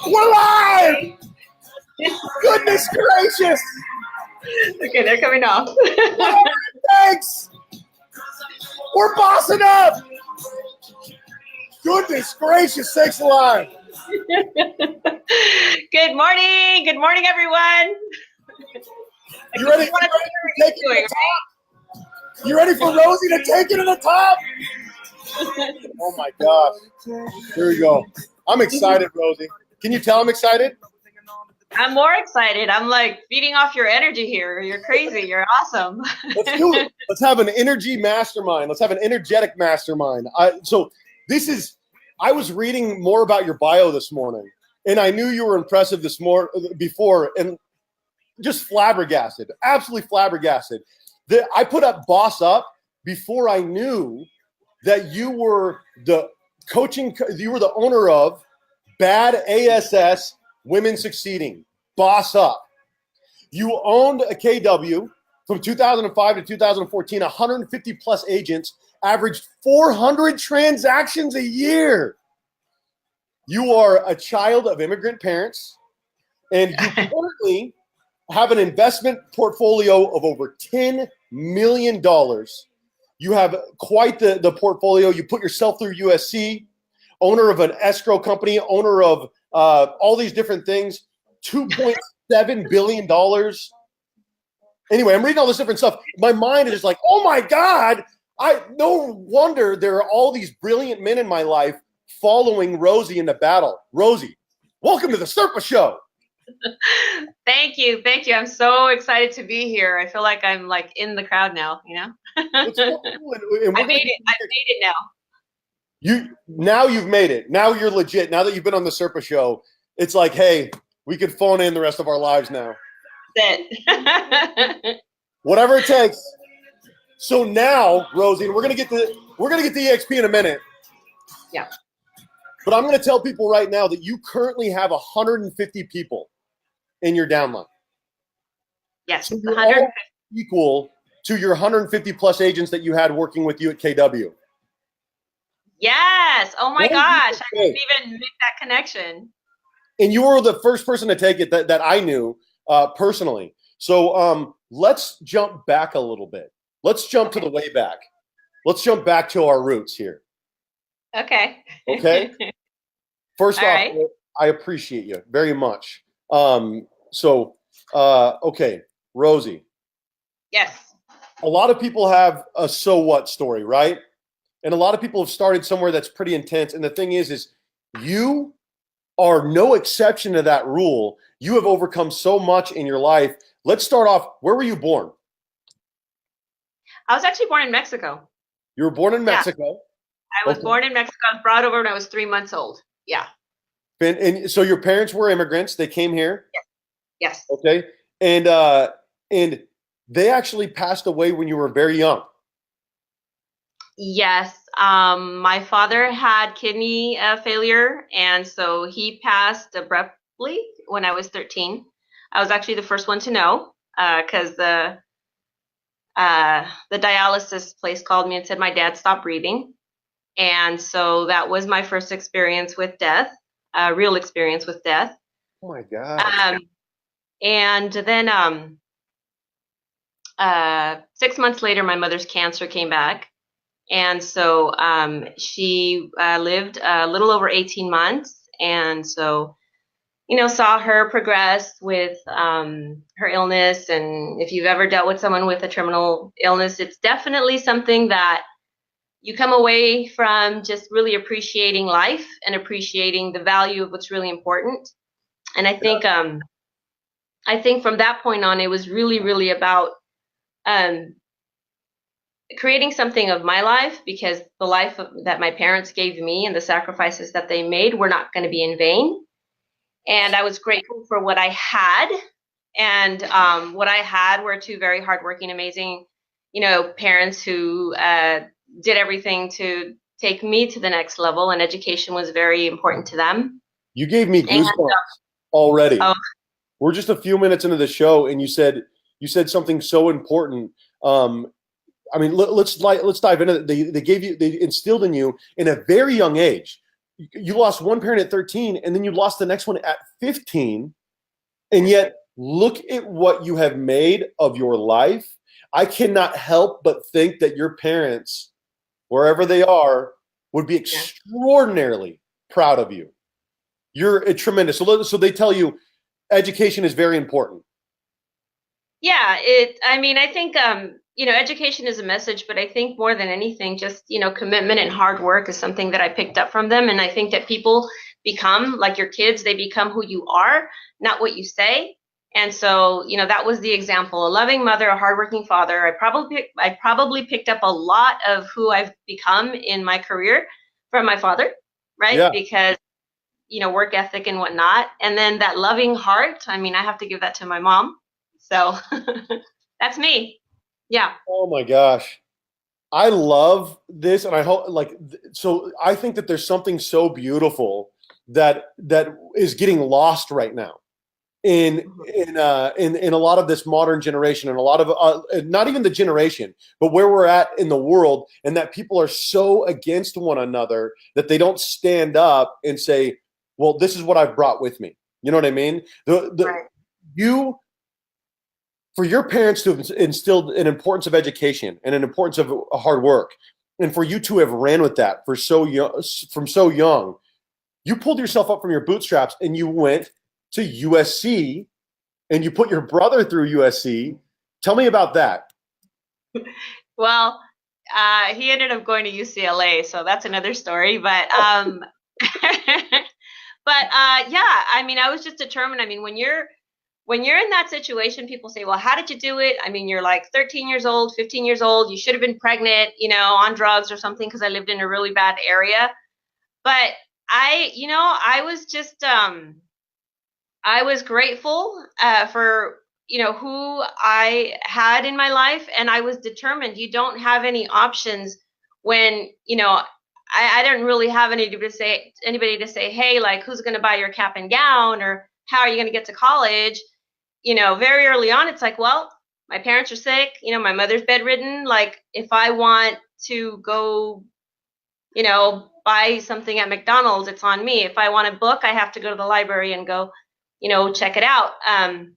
We're live! Goodness gracious! Okay, they're coming off. Thanks! We're bossing up! Goodness gracious, thanks a lot! Good morning! Good morning, everyone! You ready for Rosie to take it to the top? Oh my gosh. Here we go. I'm excited, Rosie. Can you tell I'm excited? I'm more excited. I'm like feeding off your energy here. You're crazy. You're awesome. Let's do it. Let's have an energy mastermind. Let's have an energetic mastermind. I was reading more about your bio this morning, and I knew you were impressive before, and just flabbergasted, absolutely flabbergasted. I put up Boss Up before I knew that you were the owner of Bad ASS Women Succeeding, Boss Up. You owned a KW from 2005 to 2014, 150 plus agents, averaged 400 transactions a year. You are a child of immigrant parents, and you currently have an investment portfolio of over $10 million. You have quite the portfolio. You put yourself through USC, owner of an escrow company, owner of all these different things, $2.7 billion. Anyway, I'm reading all this different stuff. My mind is just like, oh my God, no wonder there are all these brilliant men in my life following Rosie into battle. Rosie, welcome to the Serpa Show. Thank you. Thank you. I'm so excited to be here. I feel like I'm like in the crowd now, you know? I made it now. You've made it. Now you're legit. Now that you've been on the Serpa Show, it's like, hey, we could phone in the rest of our lives now. That's it. Whatever it takes. So now, Rosie, and we're gonna get the eXp in a minute. Yeah. But I'm gonna tell people right now that you currently have 150 people in your downline. Yes, so 150 equal to your 150 plus agents that you had working with you at KW. Yes. Oh my gosh. I didn't even make that connection. And you were the first person to take it that I knew personally. So let's jump back a little bit. Let's jump to the way back. Let's jump back to our roots here. Okay. Okay. First off, right. I appreciate you very much. Okay, Rosie. Yes. A lot of people have a so what story, right? And a lot of people have started somewhere that's pretty intense. And the thing is you are no exception to that rule. You have overcome so much in your life. Let's start off. Where were you born? I was actually born in Mexico. You were born in Mexico? I was born in Mexico. I was brought over when I was 3 months old. Yeah. And so your parents were immigrants. They came here? Yes. Okay. And they actually passed away when you were very young. Yes. My father had kidney failure, and so he passed abruptly when I was 13. I was actually the first one to know because the dialysis place called me and said my dad stopped breathing. And so that was my first experience with death, real experience with death. Oh my God. And then 6 months later, my mother's cancer came back. And so she lived a little over 18 months. And so, saw her progress with her illness. And if you've ever dealt with someone with a terminal illness, it's definitely something that you come away from just really appreciating life and appreciating the value of what's really important. And I think from that point on, it was really, really about creating something of my life, because the life that my parents gave me and the sacrifices that they made were not going to be in vain. And I was grateful for what I had. And what I had were two very hardworking, amazing, parents who did everything to take me to the next level, and education was very important to them. You gave me goosebumps already. Oh. We're just a few minutes into the show, and you said something so important. Let's dive into it. They instilled in you in a very young age. you lost one parent at 13, and then you lost the next one at 15, and yet look at what you have made of your life. I cannot help but think that your parents, wherever they are, would be extraordinarily proud of you. You're tremendous. So they tell you education is very important. Yeah, I think, education is a message, but I think more than anything, just, commitment and hard work is something that I picked up from them. And I think that people become like your kids, they become who you are, not what you say. And so, that was the example, a loving mother, a hardworking father. I probably picked up a lot of who I've become in my career from my father, right? Yeah. Because, work ethic and whatnot. And then that loving heart, I have to give that to my mom. So that's me. Yeah. Oh my gosh. I love this. And I hope so I think that there's something so beautiful that is getting lost right now in a lot of this modern generation, and a lot of not even the generation, but where we're at in the world, and that people are so against one another that they don't stand up and say, well, this is what I've brought with me. You know what I mean? Right. For your parents to have instilled an importance of education and an importance of hard work, and for you to have ran with that from so young, you pulled yourself up from your bootstraps and you went to USC and you put your brother through USC. Tell me about that. Well, he ended up going to UCLA, so that's another story. But I was just determined. When you're in that situation, people say, well, how did you do it? You're like 13 years old, 15 years old. You should have been pregnant, on drugs or something, because I lived in a really bad area. But I was just, I was grateful for, who I had in my life. And I was determined. You don't have any options when, I didn't really have anybody to say, hey, like, who's going to buy your cap and gown, or how are you going to get to college? Very early on, it's like, well, my parents are sick, my mother's bedridden. Like, if I want to go, buy something at McDonald's, it's on me. If I want a book, I have to go to the library and go, check it out. And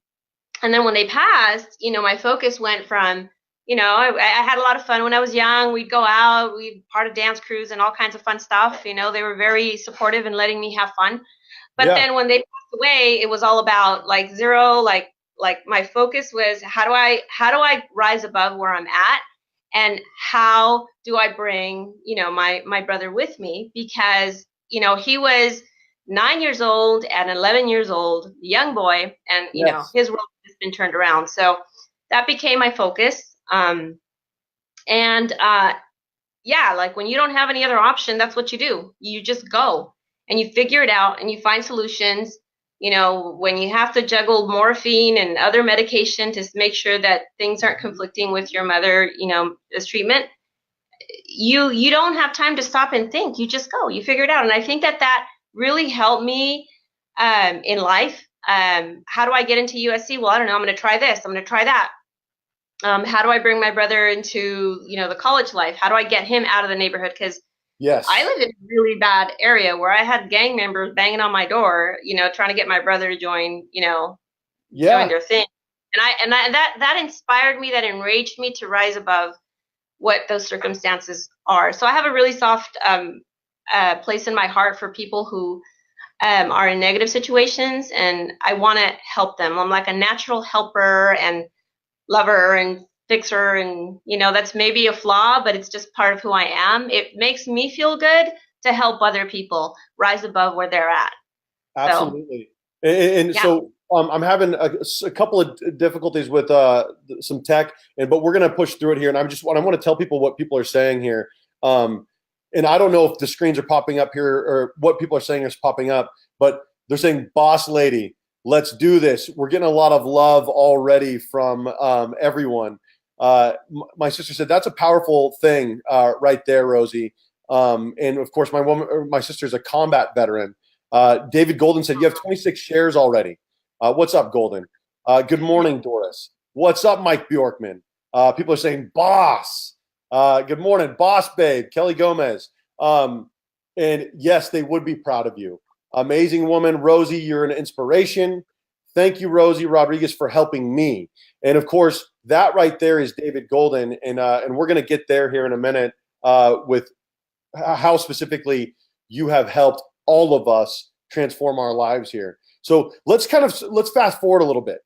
then when they passed, my focus went from, I had a lot of fun when I was young. We'd go out, we'd part of dance crews and all kinds of fun stuff. They were very supportive in letting me have fun. But then when they passed away, it was all about like zero, like my focus was how do I rise above where I'm at, and how do I bring, my brother with me, because, he was 9 years old and 11 years old, young boy, and, his world has been turned around. So that became my focus. Like when you don't have any other option, that's what you do. You just go and you figure it out and you find solutions. When you have to juggle morphine and other medication to make sure that things aren't conflicting with your mother, as treatment, you don't have time to stop and think. You just go, you figure it out. And I think that really helped me in life. How do I get into USC? Well, I don't know. I'm going to try this. I'm going to try that. How do I bring my brother into, the college life? How do I get him out of the neighborhood? Because I lived in a really bad area where I had gang members banging on my door, trying to get my brother to join, join their thing. And that inspired me, that enraged me to rise above what those circumstances are. So I have a really soft place in my heart for people who are in negative situations, and I want to help them. I'm like a natural helper and lover and fixer, and that's maybe a flaw, but it's just part of who I am. It makes me feel good to help other people rise above where they're at. Absolutely. So I'm having a couple of difficulties with some tech, but we're going to push through it here. And I want to tell people what people are saying here. And I don't know if the screens are popping up here or what people are saying is popping up, but they're saying, boss lady, let's do this. We're getting a lot of love already from everyone. My sister said, that's a powerful thing right there, Rosie. And of course, my sister's a combat veteran. David Golden said, you have 26 shares already. What's up, Golden? Good morning, Doris. What's up, Mike Bjorkman? People are saying, boss. Good morning, boss babe, Kelly Gomez. And yes, they would be proud of you. Amazing woman, Rosie, you're an inspiration. Thank you, Rosie Rodriguez, for helping me. And of course, that right there is David Golden. And we're going to get there here in a minute with how specifically you have helped all of us transform our lives here. So let's fast forward a little bit.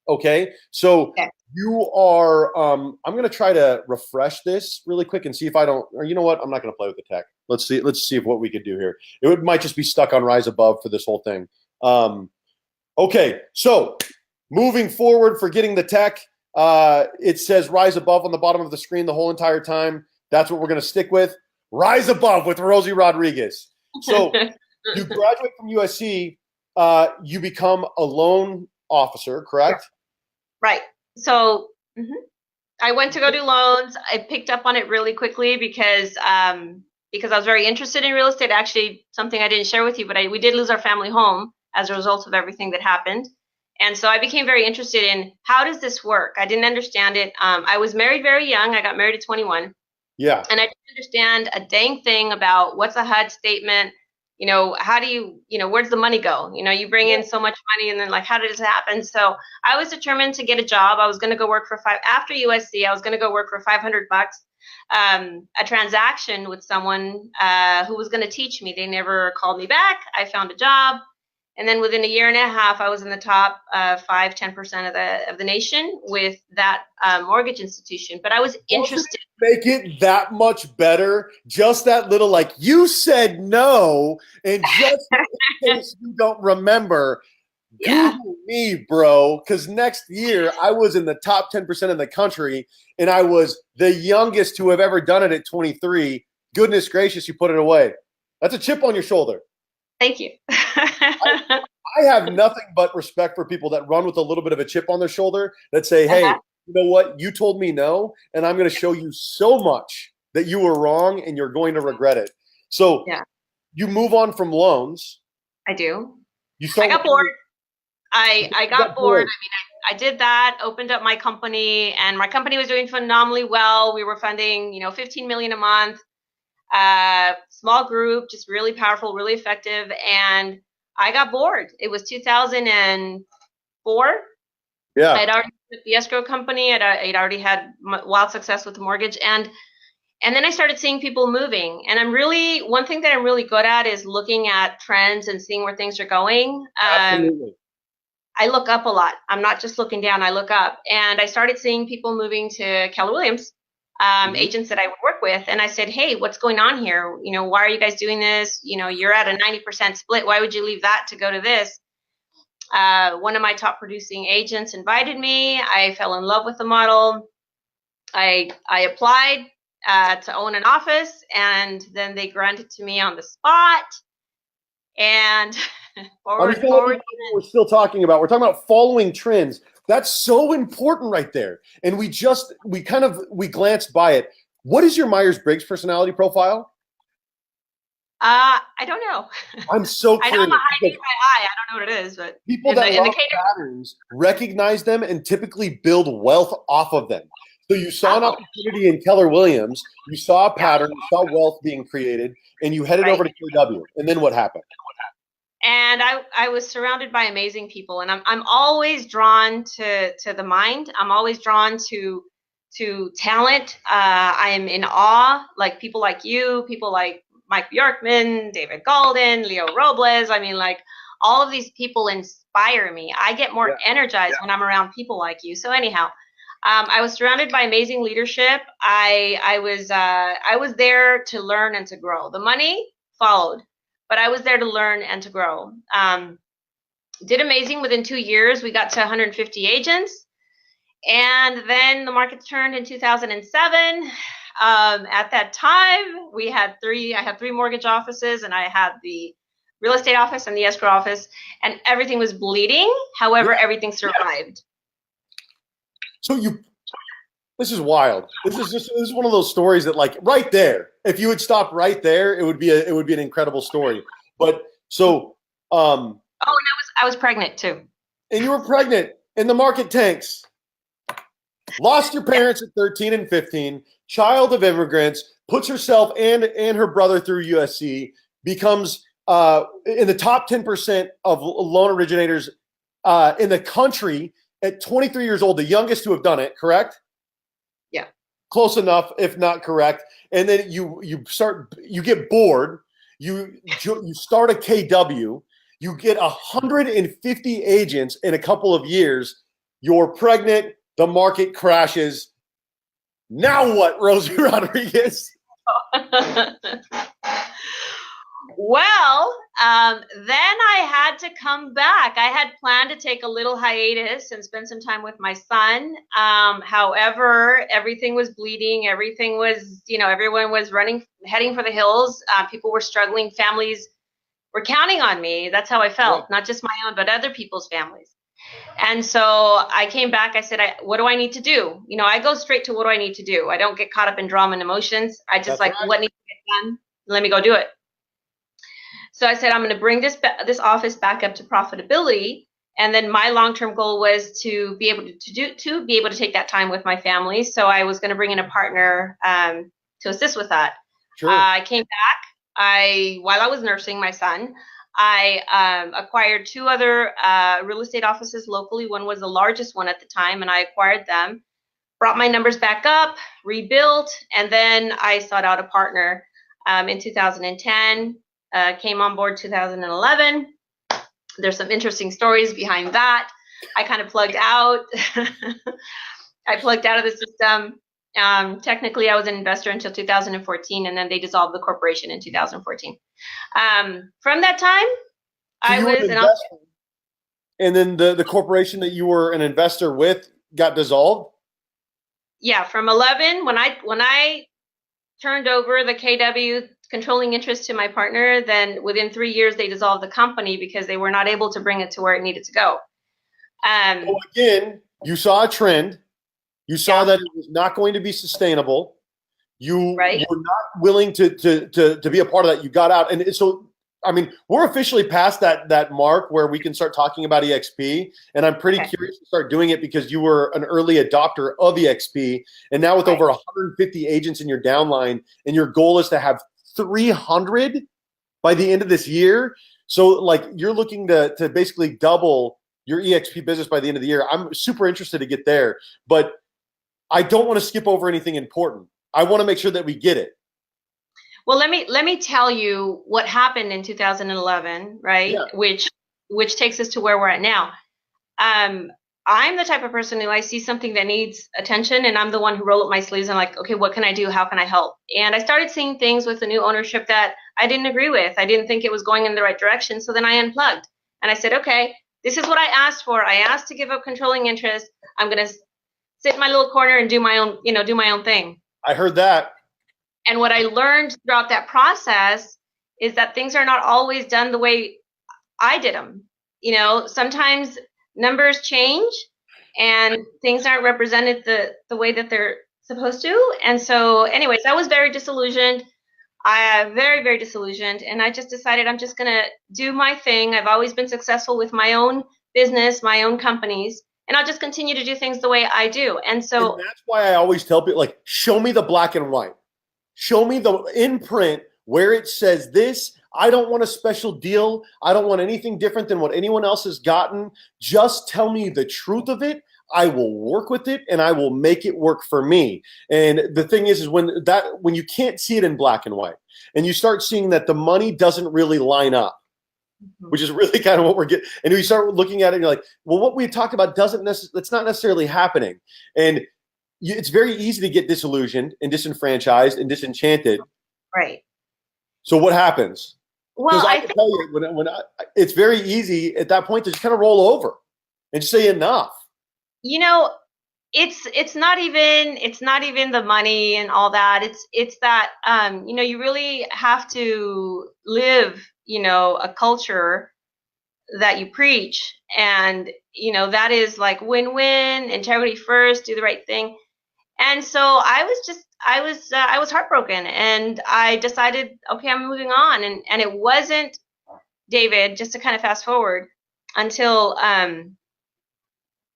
Okay. So you are, I'm going to try to refresh this really quick and see if I don't, or you know what? I'm not going to play with the tech. Let's see if what we could do here. It might just be stuck on Rise Above for this whole thing. Okay. So moving forward, forgetting the tech, it says Rise Above on the bottom of the screen the whole entire time. That's what we're going to stick with. Rise Above with Rosie Rodriguez. So you graduate from USC, you become a loan officer, correct? Right. So I went to go do loans. I picked up on it really quickly because I was very interested in real estate. Actually, something I didn't share with you, but we did lose our family home as a result of everything that happened. And so I became very interested in how does this work? I didn't understand it. I was married very young. I got married at 21. Yeah. And I didn't understand a dang thing about what's a HUD statement. How do you, where's the money go? You bring in so much money and then like, how did this happen? So I was determined to get a job. I was going to go work after USC, I was going to go work for $500, a transaction with someone who was going to teach me. They never called me back. I found a job. And then within a year and a half, I was in the top 5-10% of the nation with that mortgage institution. But I was interested. Make it that much better. Just that little, like, you said no, and just in case you don't remember, Google me, bro. Because next year I was in the top 10% of the country, and I was the youngest to have ever done it at 23. Goodness gracious, you put it away. That's a chip on your shoulder. Thank you. I have nothing but respect for people that run with a little bit of a chip on their shoulder that say, hey, you know what? You told me no, and I'm going to show you so much that you were wrong and you're going to regret it. So you move on from loans. I do. I got bored. I got bored. I mean, I did that, opened up my company, and my company was doing phenomenally well. We were funding, $15 million a month. Small group, just really powerful, really effective. And I got bored. It was 2004. Yeah. I'd already with the escrow company. I'd already had wild success with the mortgage. And then I started seeing people moving. And one thing that I'm really good at is looking at trends and seeing where things are going. Absolutely. I look up a lot. I'm not just looking down, I look up. And I started seeing people moving to Keller Williams. Agents that I would work with. And I said, hey, what's going on here? Why are you guys doing this? You're at a 90% split. Why would you leave that to go to this? One of my top producing agents invited me. I fell in love with the model. I applied to own an office, and then they granted to me on the spot. And forward. We're still talking about. We're talking about following trends. That's so important right there. And we glanced by it. What is your Myers-Briggs personality profile? I don't know. I'm so curious. I know I'm a high D, high I. I don't know what it is, but people that love patterns recognize them and typically build wealth off of them. So you saw an opportunity in Keller Williams, you saw a pattern, you saw wealth being created, and you headed over to KW. And then what happened? And I was surrounded by amazing people, and I'm always drawn to the mind. I'm always drawn to talent. I am in awe, like people like you, people like Mike Bjorkman, David Golden, Leo Robles. I mean, like all of these people inspire me. I get more energized when I'm around people like you. So anyhow, I was surrounded by amazing leadership. I was there to learn and to grow. The money followed. But I was there to learn and to grow. Did amazing within 2 years. We got to 150 agents. And then the market turned in 2007. At that time, I had three mortgage offices, and I had the real estate office and the escrow office, and everything was bleeding. However, everything survived. So this is wild. This is one of those stories that, like, right there, if you would stop right there, it would be an incredible story. But so, and I was pregnant too. And you were pregnant, and the market tanks. Lost your parents at 13 and 15, child of immigrants, puts herself and her brother through USC, becomes in the top 10% of loan originators in the country at 23 years old, the youngest to have done it, correct? Yeah. Close enough, if not correct. And then you get bored, you start a KW, you get 150 agents in a couple of years, you're pregnant, the market crashes. Now what, Rosie Rodriguez? Well, then I had to come back. I had planned to take a little hiatus and spend some time with my son. However, everything was bleeding. Everything was, everyone was heading for the hills. People were struggling. Families were counting on me. That's how I felt, not just my own, but other people's families. And so I came back. I said, what do I need to do? I go straight to what do I need to do? I don't get caught up in drama and emotions. I just what needs to get done? Let me go do it. So I said, I'm going to bring this office back up to profitability. And then my long-term goal was to be able to take that time with my family. So I was going to bring in a partner to assist with that. Sure. I came back. While I was nursing my son, I acquired 2 other real estate offices locally. One was the largest one at the time, and I acquired them, brought my numbers back up, rebuilt, and then I sought out a partner in 2010. Came on board 2011. There's some interesting stories behind that. I kind of plugged out. I plugged out of the system. Technically, I was an investor until 2014, and then they dissolved the corporation in 2014. From that time, I was an investor. And then the corporation that you were an investor with got dissolved? Yeah, from 11, when I turned over the KW controlling interest to my partner, then within 3 years they dissolved the company because they were not able to bring it to where it needed to go. So again, you saw a trend. You saw that it was not going to be sustainable. You were not willing to be a part of that. You got out. And so, I mean, we're officially past that mark where we can start talking about eXp. And I'm pretty curious to start doing it because you were an early adopter of eXp. And now with over 150 agents in your downline, and your goal is to have 300 by the end of this year. So like you're looking to basically double your eXp business by the end of the year. I'm super interested to get there, but I don't want to skip over anything important. I want to make sure that we get it. Well, let me tell you what happened in 2011, right? Yeah. Which takes us to where we're at now. I'm the type of person who I see something that needs attention, and I'm the one who roll up my sleeves and like, okay, what can I do? How can I help? And I started seeing things with the new ownership that I didn't agree with. I didn't think it was going in the right direction. So then I unplugged and I said, okay, this is what I asked for. I asked to give up controlling interest. I'm going to sit in my little corner and do my own thing. I heard that. And what I learned throughout that process is that things are not always done the way I did them. Sometimes numbers change and things aren't represented the way that they're supposed to. And so anyways, I was very disillusioned. Very, very disillusioned. And I just decided I'm just going to do my thing. I've always been successful with my own business, my own companies, and I'll just continue to do things the way I do. And so that's why I always tell people, like, show me the black and white. Show me the imprint where it says this. I don't want a special deal. I don't want anything different than what anyone else has gotten. Just tell me the truth of it. I will work with it and I will make it work for me. And the thing is when you can't see it in black and white and you start seeing that the money doesn't really line up, which is really kind of what we're getting. And you start looking at it and you're like, well, what we talked about that's not necessarily happening. And it's very easy to get disillusioned and disenfranchised and disenchanted. Right. So what happens? Well, I can tell you it's very easy at that point to just kind of roll over and just say enough. It's not even the money and all that. It's that you really have to live a culture that you preach, and that is like win-win, integrity first, do the right thing. And so I was heartbroken, and I decided, okay, I'm moving on. And it wasn't, David, just to kind of fast forward until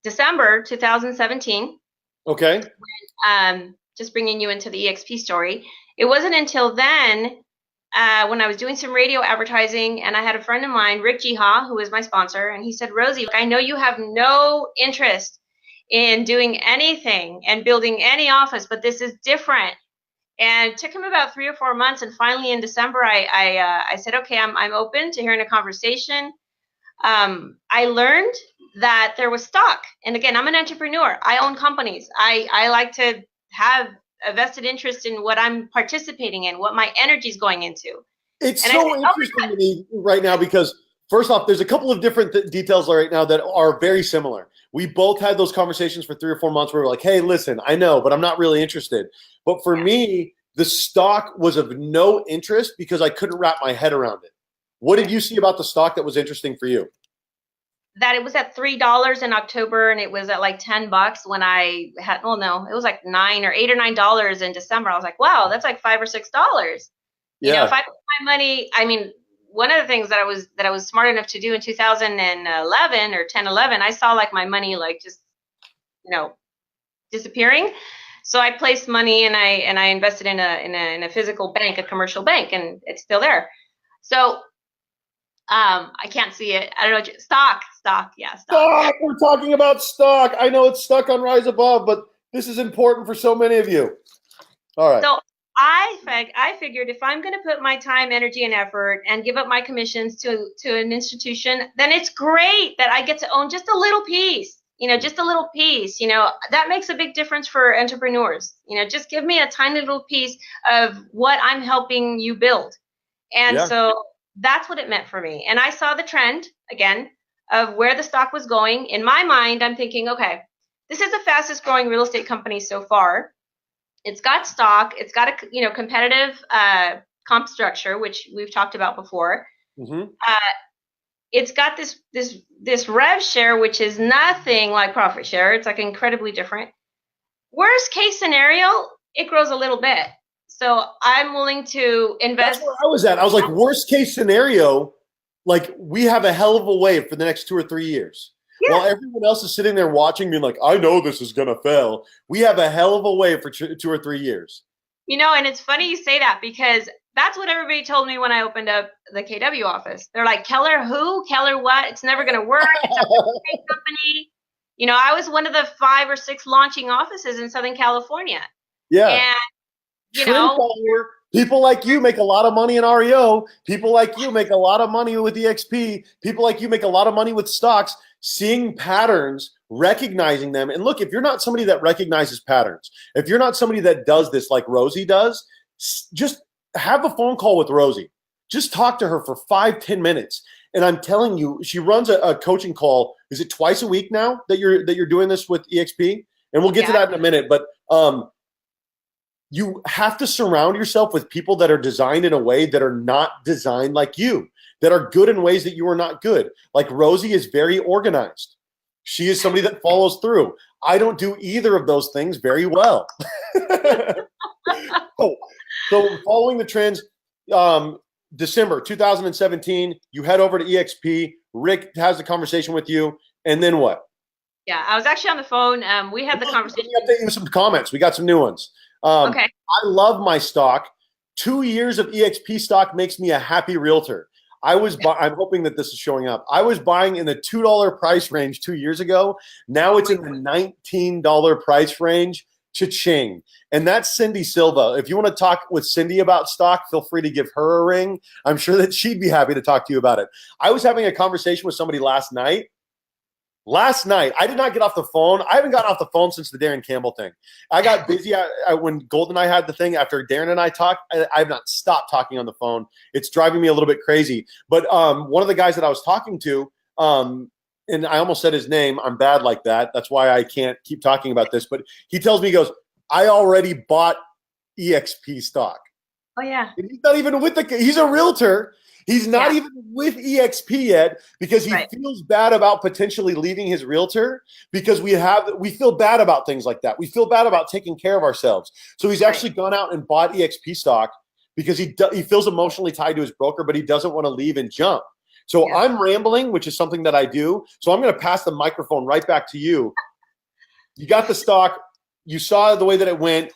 December 2017. Okay. When, just bringing you into the eXp story. it wasn't until then when I was doing some radio advertising, and I had a friend of mine, Rick Jiha, who is my sponsor, and he said, Rosie, I know you have no interest in doing anything and building any office, but this is different. And it took him about 3 or 4 months, and finally in December, I said, okay, I'm open to hearing a conversation. I learned that there was stock, and again, I'm an entrepreneur. I own companies. I like to have a vested interest in what I'm participating in, what my energy is going into. It's and so interesting to me right now because, first off, there's a couple of different details right now that are very similar. We both had those conversations for 3 or 4 months where we're like, hey, listen, I know, but I'm not really interested. But for me, the stock was of no interest because I couldn't wrap my head around it. What did you see about the stock that was interesting for you? That it was at $3 in October, and it was at like $10 when I had, well, no, it was like $8 or $9 in December. I was like, wow, that's like $5 or $6. You know, if I put my money, I mean, one of the things that I was smart enough to do in 2011 or 10, 11, I saw like my money like just, disappearing. So I placed money and I invested in a physical bank, a commercial bank, and it's still there. So I can't see it. I don't know. Stock. Yeah, stock. We're talking about stock. I know it's stuck on Rise Above, but this is important for so many of you. All right. So I figured if I'm going to put my time, energy, and effort and give up my commissions to an institution, then it's great that I get to own just a little piece. Just a little piece. That makes a big difference for entrepreneurs. Just give me a tiny little piece of what I'm helping you build. And so that's what it meant for me. And I saw the trend, again, of where the stock was going. In my mind, I'm thinking, okay, this is the fastest growing real estate company so far. It's got stock. It's got a competitive comp structure, which we've talked about before. Mm-hmm. It's got this rev share, which is nothing like profit share. It's like incredibly different. Worst case scenario, it grows a little bit. So I'm willing to invest. That's where I was at. I was like, worst case scenario, like we have a hell of a wave for the next 2 or 3 years. Yeah. While everyone else is sitting there watching, being like, I know this is going to fail. We have a hell of a wave for 2 or 3 years. And it's funny you say that because that's what everybody told me when I opened up the KW office. They're like, Keller who? Keller what? It's never going to work. It's a real estate company. I was one of the 5 or 6 launching offices in Southern California. Yeah. And people like you make a lot of money in REO. People like you make a lot of money with eXp. People like you make a lot of money with stocks, seeing patterns, recognizing them. And look, if you're not somebody that recognizes patterns, if you're not somebody that does this like Rosie does, just have a phone call with Rosie. Just talk to her for 5-10 minutes. And I'm telling you, she runs a coaching call. Is it twice a week now that you're doing this with eXp? And we'll get to that in a minute. But you have to surround yourself with people that are designed in a way that are not designed like you, that are good in ways that you are not good. Like Rosie is very organized. She is somebody that follows through. I don't do either of those things very well. So following the trends, December 2017, you head over to eXp. Rick has the conversation with you. And then what? Yeah, I was actually on the phone. We had the conversation. Let me update you with some comments. We got some new ones. Okay. I love my stock. 2 years of eXp stock makes me a happy realtor. I'm hoping that this is showing up. I was buying in the $2 price range 2 years ago. Now it's in the $19 price range. Cha-ching. And that's Cindy Silva. If you want to talk with Cindy about stock, feel free to give her a ring. I'm sure that she'd be happy to talk to you about it. I was having a conversation with somebody last night. I did not get off the phone. I haven't gotten off the phone since the Darren Campbell thing. I got busy when Golden and I had the thing. After Darren and I talked, I have not stopped talking on the phone. It's driving me a little bit crazy. But one of the guys that I was talking to, and I almost said his name. I'm bad like that. That's why I can't keep talking about this. But he tells me, he goes, I already bought eXp stock. Oh, yeah. And he's not even with he's a realtor. He's not even with eXp yet because he feels bad about potentially leaving his realtor because we feel bad about things like that. We feel bad about taking care of ourselves. So he's actually gone out and bought eXp stock because he feels emotionally tied to his broker, but he doesn't want to leave and jump. So I'm rambling, which is something that I do. So I'm going to pass the microphone right back to you. You got the stock. You saw the way that it went.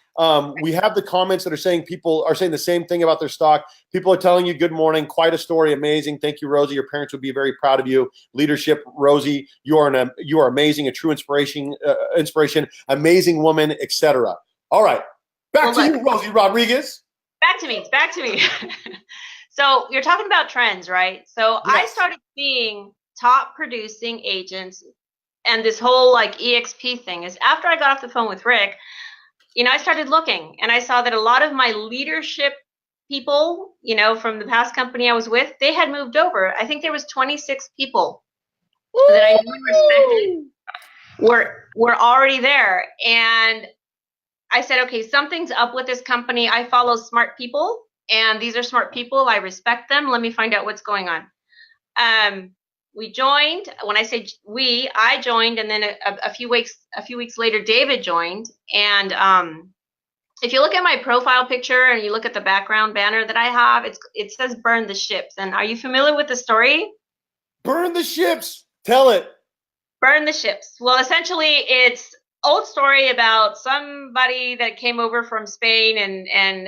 We have the comments that are saying people are saying the same thing about their stock. People are telling you good morning, quite a story, amazing. Thank you, Rosie. Your parents would be very proud of you. Leadership, Rosie, you are amazing, a true inspiration, amazing woman, etc. All right, back to you, Rosie Rodriguez. Back to me. So you're talking about trends, right? So Yes. I started seeing top producing agents and this whole like eXp thing is after I got off the phone with Rick, I started looking and I saw that a lot of my leadership people, from the past company I was with, they had moved over. I think there was 26 people that I knew and respected were already there. And I said, okay, something's up with this company. I follow smart people and these are smart people. I respect them. Let me find out what's going on. We joined. When I say we, I joined, and then a few weeks later, David joined. And if you look at my profile picture and you look at the background banner that I have, it says "Burn the Ships." And are you familiar with the story? Burn the ships. Tell it. Burn the ships. Well, essentially, it's old story about somebody that came over from Spain and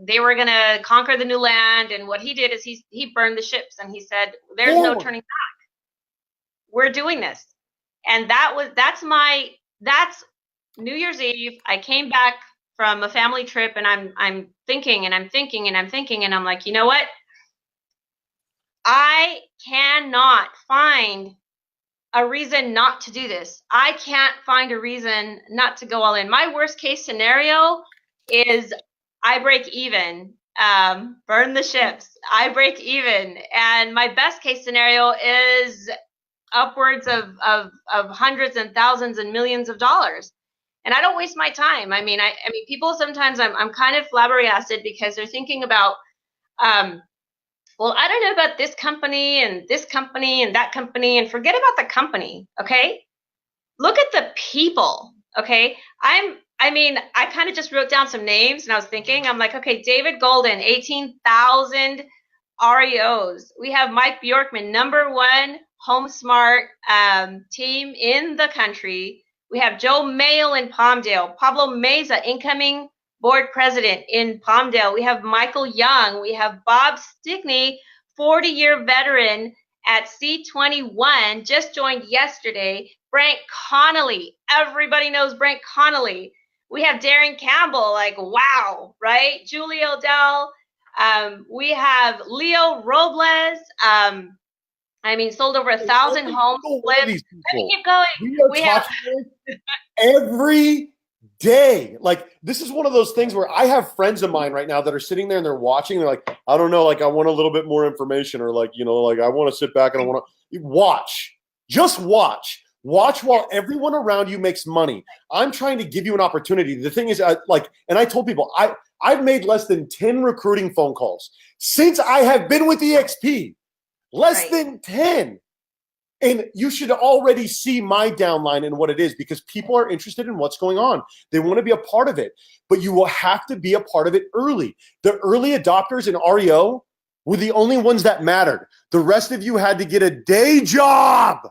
they were going to conquer the new land. And what he did is he burned the ships and he said, "There's no turning back. We're doing this." And that's New Year's Eve. I came back from a family trip and I'm thinking and I'm thinking and I'm thinking and I'm like, you know what? I cannot find a reason not to do this. I can't find a reason not to go all in. My worst case scenario is I break even, burn the ships. I break even. And my best case scenario is upwards of hundreds and thousands and millions of dollars. And I don't waste my time. I mean, people sometimes I'm kind of flabbergasted because they're thinking about, well, I don't know about this company and that company, and forget about the company, okay? Look at the people, okay? I kind of just wrote down some names and I was thinking, I'm like, okay, David Golden, 18,000 REOs. We have Mike Bjorkman, #1 Home Smart team in the country. We have Joe Mayo in Palmdale, Pablo Meza, incoming board president in Palmdale. We have Michael Young. We have Bob Stickney, 40-year veteran at C21, just joined yesterday. Brent Connolly. Everybody knows Brent Connolly. We have Darren Campbell, like, wow, right? Julie Odell. We have Leo Robles. Sold over 1,000 homes. Let me keep going. We have every day. Like, this is one of those things where I have friends of mine right now that are sitting there and they're watching. They're like, I don't know, like, I want a little bit more information, or like, like, I want to sit back and I want to watch. Just watch. Watch while everyone around you makes money. I'm trying to give you an opportunity. The thing is, and I told people, I've made less than 10 recruiting phone calls since I have been with eXp. Less than 10. And you should already see my downline and what it is, because people are interested in what's going on. They want to be a part of it, but you will have to be a part of it early. The early adopters in REO were the only ones that mattered. The rest of you had to get a day job.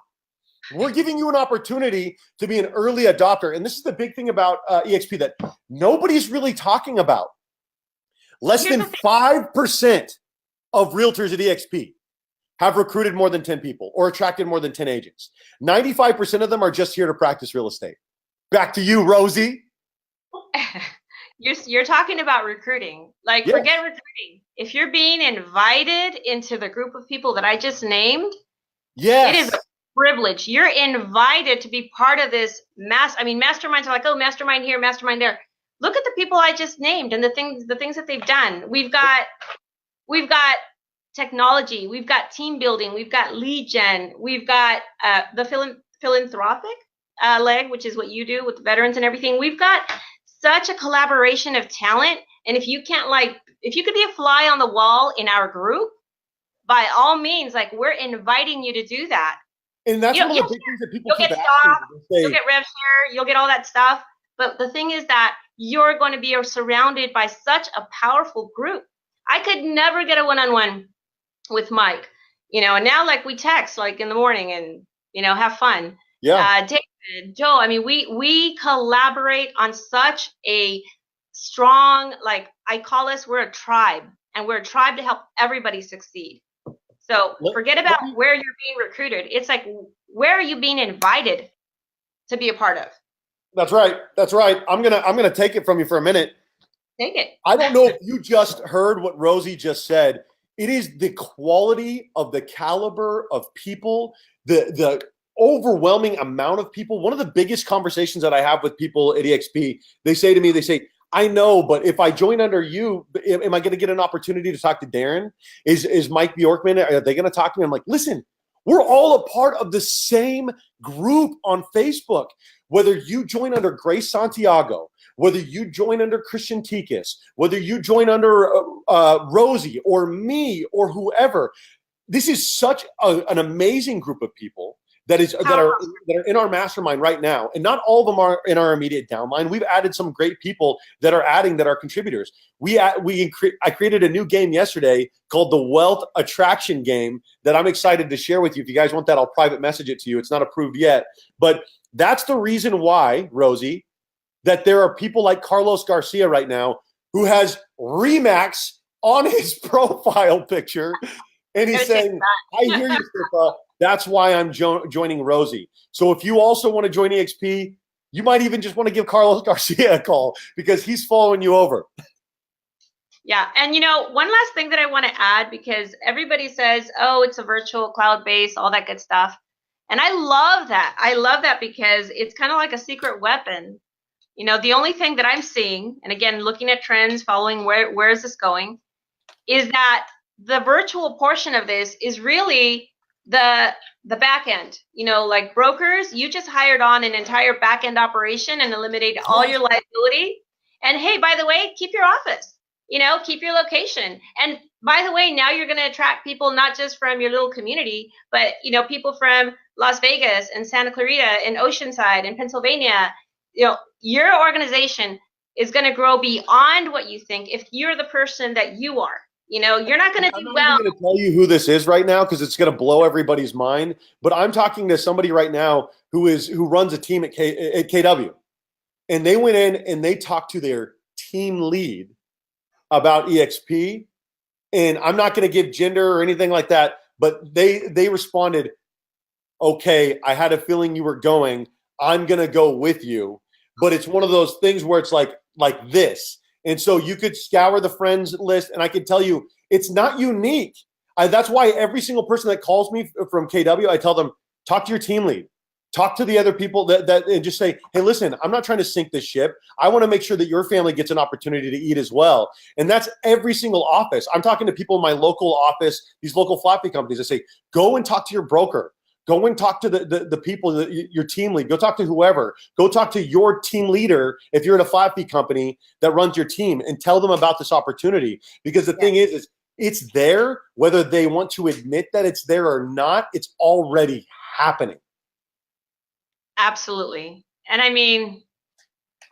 We're giving you an opportunity to be an early adopter. And this is the big thing about eXp that nobody's really talking about. Less than 5% of realtors at eXp have recruited more than 10 people or attracted more than 10 agents. 95% of them are just here to practice real estate. Back to you, Rosie. You're talking about recruiting. Like, yes. Forget recruiting. If you're being invited into the group of people that I just named, yes, it is a privilege. You're invited to be part of this masterminds are like, oh, mastermind here, mastermind there. Look at the people I just named and the things that they've done. We've got technology, we've got team building, we've got lead gen, we've got the philanthropic leg, which is what you do with the veterans and everything. We've got such a collaboration of talent. And if you could be a fly on the wall in our group, by all means, like, we're inviting you to do that. And that's one of the big things that people keep asking. You'll get rev share, you'll get all that stuff. But the thing is that you're going to be surrounded by such a powerful group. I could never get a one-on-one with Mike, and now, like, we text like in the morning and have fun. Yeah. David, Joe, we collaborate on such a strong, like I call us, we're a tribe, and we're a tribe to help everybody succeed. So forget about where you're being recruited. It's like, where are you being invited to be a part of? That's right. That's right. I'm gonna take it from you for a minute. Take it. I don't know if you just heard what Rosie just said. It is the quality of the caliber of people, the overwhelming amount of people. One of the biggest conversations that I have with people at eXp, they say to me, I know, but if I join under you, am I going to get an opportunity to talk to Darren? Is Mike Bjorkman, are they going to talk to me? I'm like, listen, we're all a part of the same group on Facebook. Whether you join under Grace Santiago, whether you join under Christian Tikas, whether you join under Rosie or me or whoever, this is such an amazing group of people that are in our mastermind right now, and not all of them are in our immediate downline. We've added some great people that are contributors. I created a new game yesterday called the Wealth Attraction Game that I'm excited to share with you. If you guys want that, I'll private message it to you. It's not approved yet, but that's the reason why, Rosie, that there are people like Carlos Garcia right now who has Remax on his profile picture, and he's saying, "I hear you, Serpa. That's why I'm joining Rosie." So if you also want to join eXp, you might even just want to give Carlos Garcia a call because he's following you over. Yeah. And, one last thing that I want to add, because everybody says, oh, it's a virtual cloud-based, all that good stuff. And I love that. I love that because it's kind of like a secret weapon. The only thing that I'm seeing, and again, looking at trends, following where is this going, is that the virtual portion of this is really the back end. Like brokers, you just hired on an entire back end operation and eliminated all your liability. And hey, by the way, keep your office, keep your location. And by the way, now you're going to attract people not just from your little community, but people from Las Vegas and Santa Clarita and Oceanside and Pennsylvania. Your organization is going to grow beyond what you think if you're the person that you are. You're not going to do well. I'm going to tell you who this is right now because it's going to blow everybody's mind. But I'm talking to somebody right now who runs a team at KW, and they went in and they talked to their team lead about eXp. And I'm not going to give gender or anything like that, but they responded, "Okay, I had a feeling you were going. I'm going to go with you." But it's one of those things where it's like this. And so you could scour the friends list, and I can tell you it's not unique. That's why every single person that calls me from KW, I tell them, talk to your team lead. Talk to the other people that and just say, hey, listen, I'm not trying to sink this ship. I want to make sure that your family gets an opportunity to eat as well. And that's every single office. I'm talking to people in my local office, these local flat fee companies. I say, go and talk to your broker. Go and talk to the people, your team lead. Go talk to whoever. Go talk to your team leader if you're in a flat fee company that runs your team, and tell them about this opportunity. Because the thing is it's there, whether they want to admit that it's there or not, it's already happening. Absolutely. And I mean,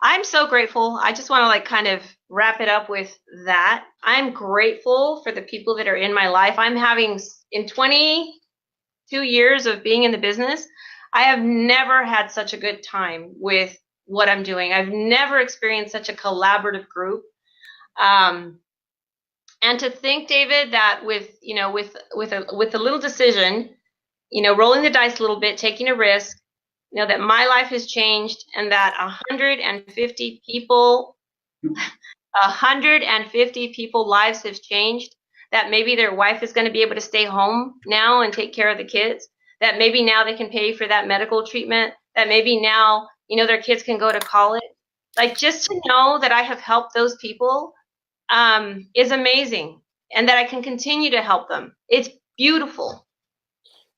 I'm so grateful. I just want to kind of wrap it up with that. I'm grateful for the people that are in my life. I'm having, in 22 years of being in the business, I have never had such a good time with what I'm doing. I've never experienced such a collaborative group. And to think, David, that with a little decision, rolling the dice a little bit, taking a risk, that my life has changed, and that 150 people lives have changed, that maybe their wife is going to be able to stay home now and take care of the kids, that maybe now they can pay for that medical treatment, that maybe now, their kids can go to college. Just to know that I have helped those people is amazing, and that I can continue to help them. It's beautiful.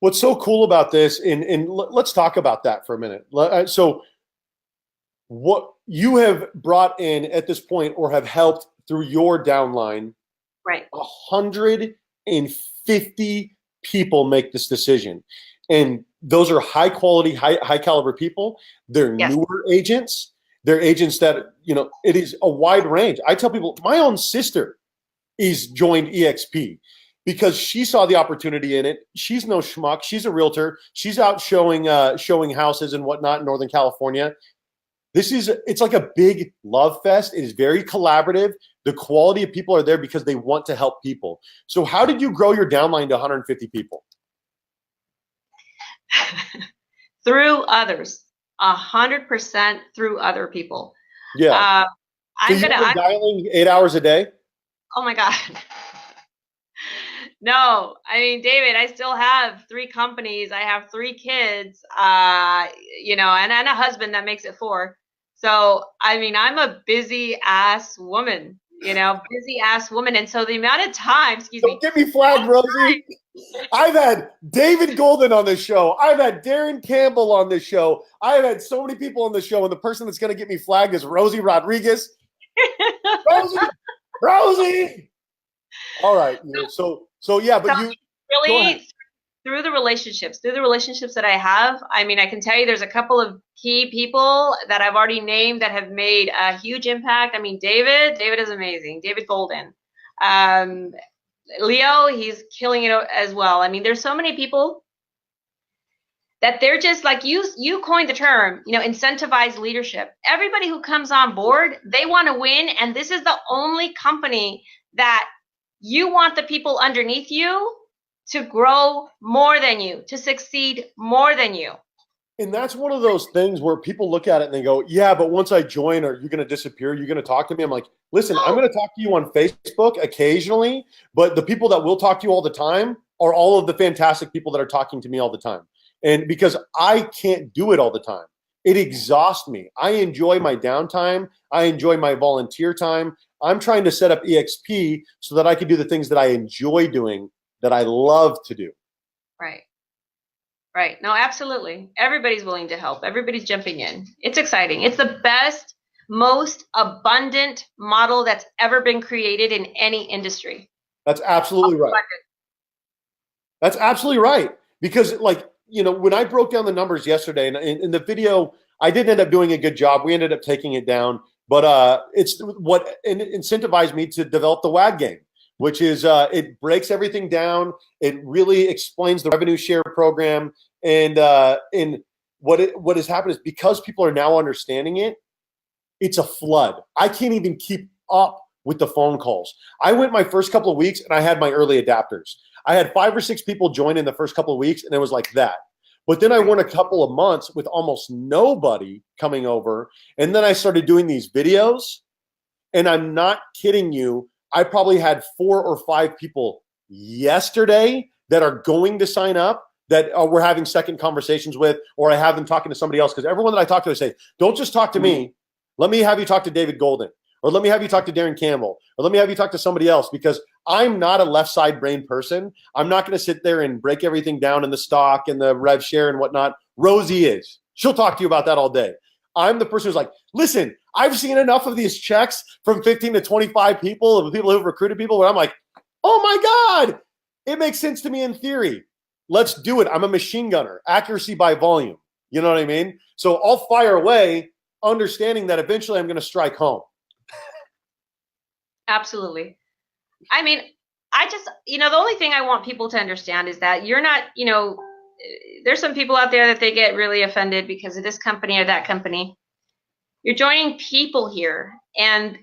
What's so cool about this, and let's talk about that for a minute. So what you have brought in at this point, or have helped through your downline, right? 150 people make this decision. And those are high quality, high caliber people. They're newer agents. They're agents that, it is a wide range. I tell people, my own sister is joined eXp because she saw the opportunity in it. She's no schmuck. She's a realtor. She's out showing houses and whatnot in Northern California. It's like a big love fest. It is very collaborative. The quality of people are there because they want to help people. So how did you grow your downline to 150 people? Through others, 100% through other people. Yeah. So I'm you gonna. were dialing 8 hours a day? Oh my God. No, I mean, David, I still have 3 companies. I have 3 kids, and a husband that makes it 4. So, I mean, I'm a busy ass woman, busy ass woman. And so the amount of time, excuse me. Don't get me flagged, Rosie. I've had David Golden on this show. I've had Darren Campbell on this show. I've had so many people on the show, and the person that's going to get me flagged is Rosie Rodriguez. Rosie. All right. So yeah, but you really through the relationships that I have. I mean, I can tell you there's a couple of key people that I've already named that have made a huge impact. I mean, David is amazing. David Golden. Leo, he's killing it as well. I mean, there's so many people that they're just like you coined the term, incentivized leadership. Everybody who comes on board, they want to win. And this is the only company that you want the people underneath you to grow more than you, to succeed more than you. And that's one of those things where people look at it and they go, yeah, but once I join, are you going to disappear? You're going to talk to me? I'm like, listen, I'm going to talk to you on Facebook occasionally, but the people that will talk to you all the time are all of the fantastic people that are talking to me all the time. And because I can't do it all the time, it exhausts me. I enjoy my downtime. I enjoy my volunteer time. I'm trying to set up eXp so that I can do the things that I enjoy doing, that I love to do. Right. No, absolutely. Everybody's willing to help. Everybody's jumping in. It's exciting. It's the best, most abundant model that's ever been created in any industry. That's absolutely right. That's absolutely right. Because when I broke down the numbers yesterday, and in the video, I didn't end up doing a good job. We ended up taking it down. But it's what incentivized me to develop the WAG game, which is it breaks everything down. It really explains the revenue share program. And what has happened is because people are now understanding it, it's a flood. I can't even keep up with the phone calls. I went my first couple of weeks and I had my early adapters. I had 5 or 6 people join in the first couple of weeks, and it was like that. But then I went a couple of months with almost nobody coming over. And then I started doing these videos, and I'm not kidding you. I probably had 4 or 5 people yesterday that are going to sign up that we're having second conversations with, or I have them talking to somebody else. Because everyone that I talk to, I say, don't just talk to me. Let me have you talk to David Golden, or let me have you talk to Darren Campbell, or let me have you talk to somebody else, because I'm not a left side brain person. I'm not going to sit there and break everything down in the stock and the rev share and whatnot. Rosie is. She'll talk to you about that all day. I'm the person who's like, listen, I've seen enough of these checks from 15 to 25 people, of the people who've recruited people, where I'm like, oh my God, it makes sense to me in theory. Let's do it. I'm a machine gunner. Accuracy by volume. You know what I mean? So I'll fire away, understanding that eventually I'm going to strike home. Absolutely. I mean, the only thing I want people to understand is that you're not, there's some people out there that they get really offended because of this company or that company. You're joining people here, and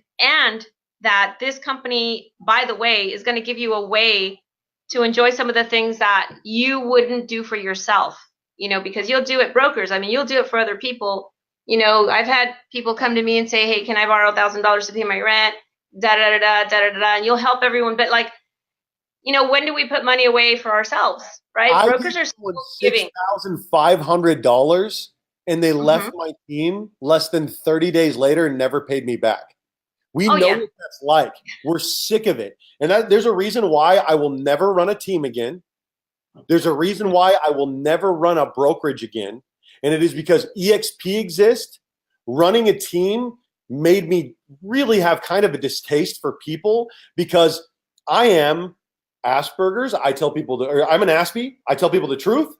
that this company, by the way, is going to give you a way to enjoy some of the things that you wouldn't do for yourself, because you'll do it, brokers. I mean, you'll do it for other people. I've had people come to me and say, hey, can I borrow $1,000 to pay my rent? And you'll help everyone. But when do we put money away for ourselves, right? Brokers are still giving $6,500, and they left my team less than 30 days later and never paid me back. We know what that's like. We're sick of it. And there's a reason why I will never run a team again. There's a reason why I will never run a brokerage again. And it is because eXp exists. Running a team made me really have kind of a distaste for people, because I am Asperger's. I tell people I'm an Aspie. I tell people the truth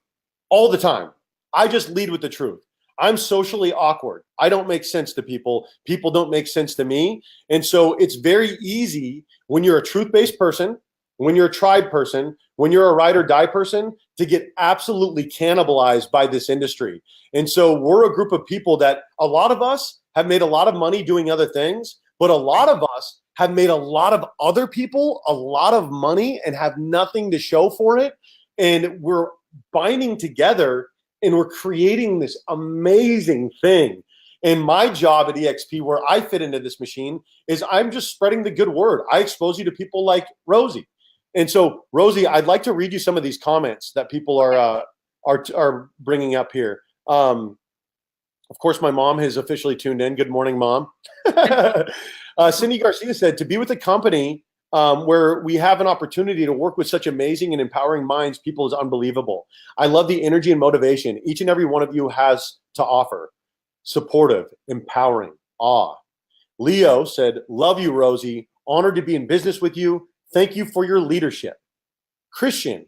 all the time. I just lead with the truth. I'm socially awkward. I don't make sense to people. People don't make sense to me. And so it's very easy when you're a truth-based person, when you're a tribe person, when you're a ride or die person, to get absolutely cannibalized by this industry. And so we're a group of people that a lot of us have made a lot of money doing other things, but a lot of us have made a lot of other people a lot of money and have nothing to show for it. And we're binding together and we're creating this amazing thing. And my job at eXp, where I fit into this machine, is I'm just spreading the good word. I expose you to people like Rosie. And so, Rosie, I'd like to read you some of these comments that people are bringing up here. Of course, my mom has officially tuned in. Good morning, Mom. Cindy Garcia said, to be with a company where we have an opportunity to work with such amazing and empowering minds, people, is unbelievable. I love the energy and motivation each and every one of you has to offer. Supportive, empowering, awe. Leo said, love you, Rosie. Honored to be in business with you. Thank you for your leadership. Christian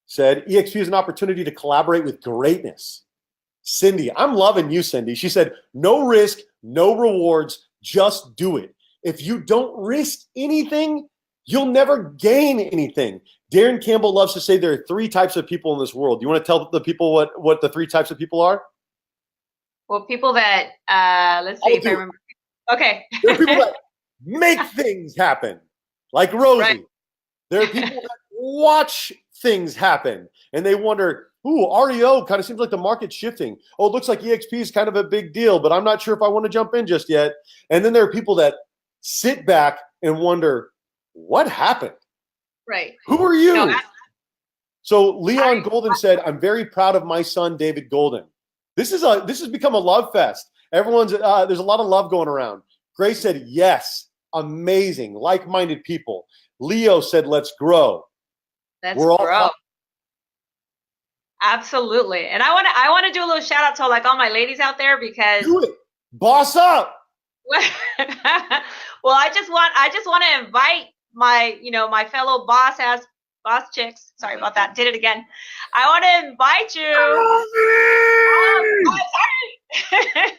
said, eXp is an opportunity to collaborate with greatness. Cindy, I'm loving you, Cindy. She said, no risk, no rewards, just do it. If you don't risk anything, you'll never gain anything. Darren Campbell loves to say there are 3 types of people in this world. You want to tell the people what the 3 types of people are? Well, people that, let's see if I remember. Okay. There are people that make things happen, like Rosie. Right. There are people that watch things happen, and they wonder, ooh, REO kind of seems like the market's shifting. Oh, it looks like eXp is kind of a big deal, but I'm not sure if I want to jump in just yet. And then there are people that sit back and wonder, what happened? Right. Who are you? No, so Leon Golden said, I'm very proud of my son, David Golden. This has become a love fest. Everyone's there's a lot of love going around. Grace said, yes, amazing, like-minded people. Leo said, let's grow. Let's grow. Absolutely. And I want to do a little shout out to like all my ladies out there, because do it. Boss up. Well, I just want to invite my fellow boss chicks. Sorry about that. Did it again. I want to invite you. Sorry.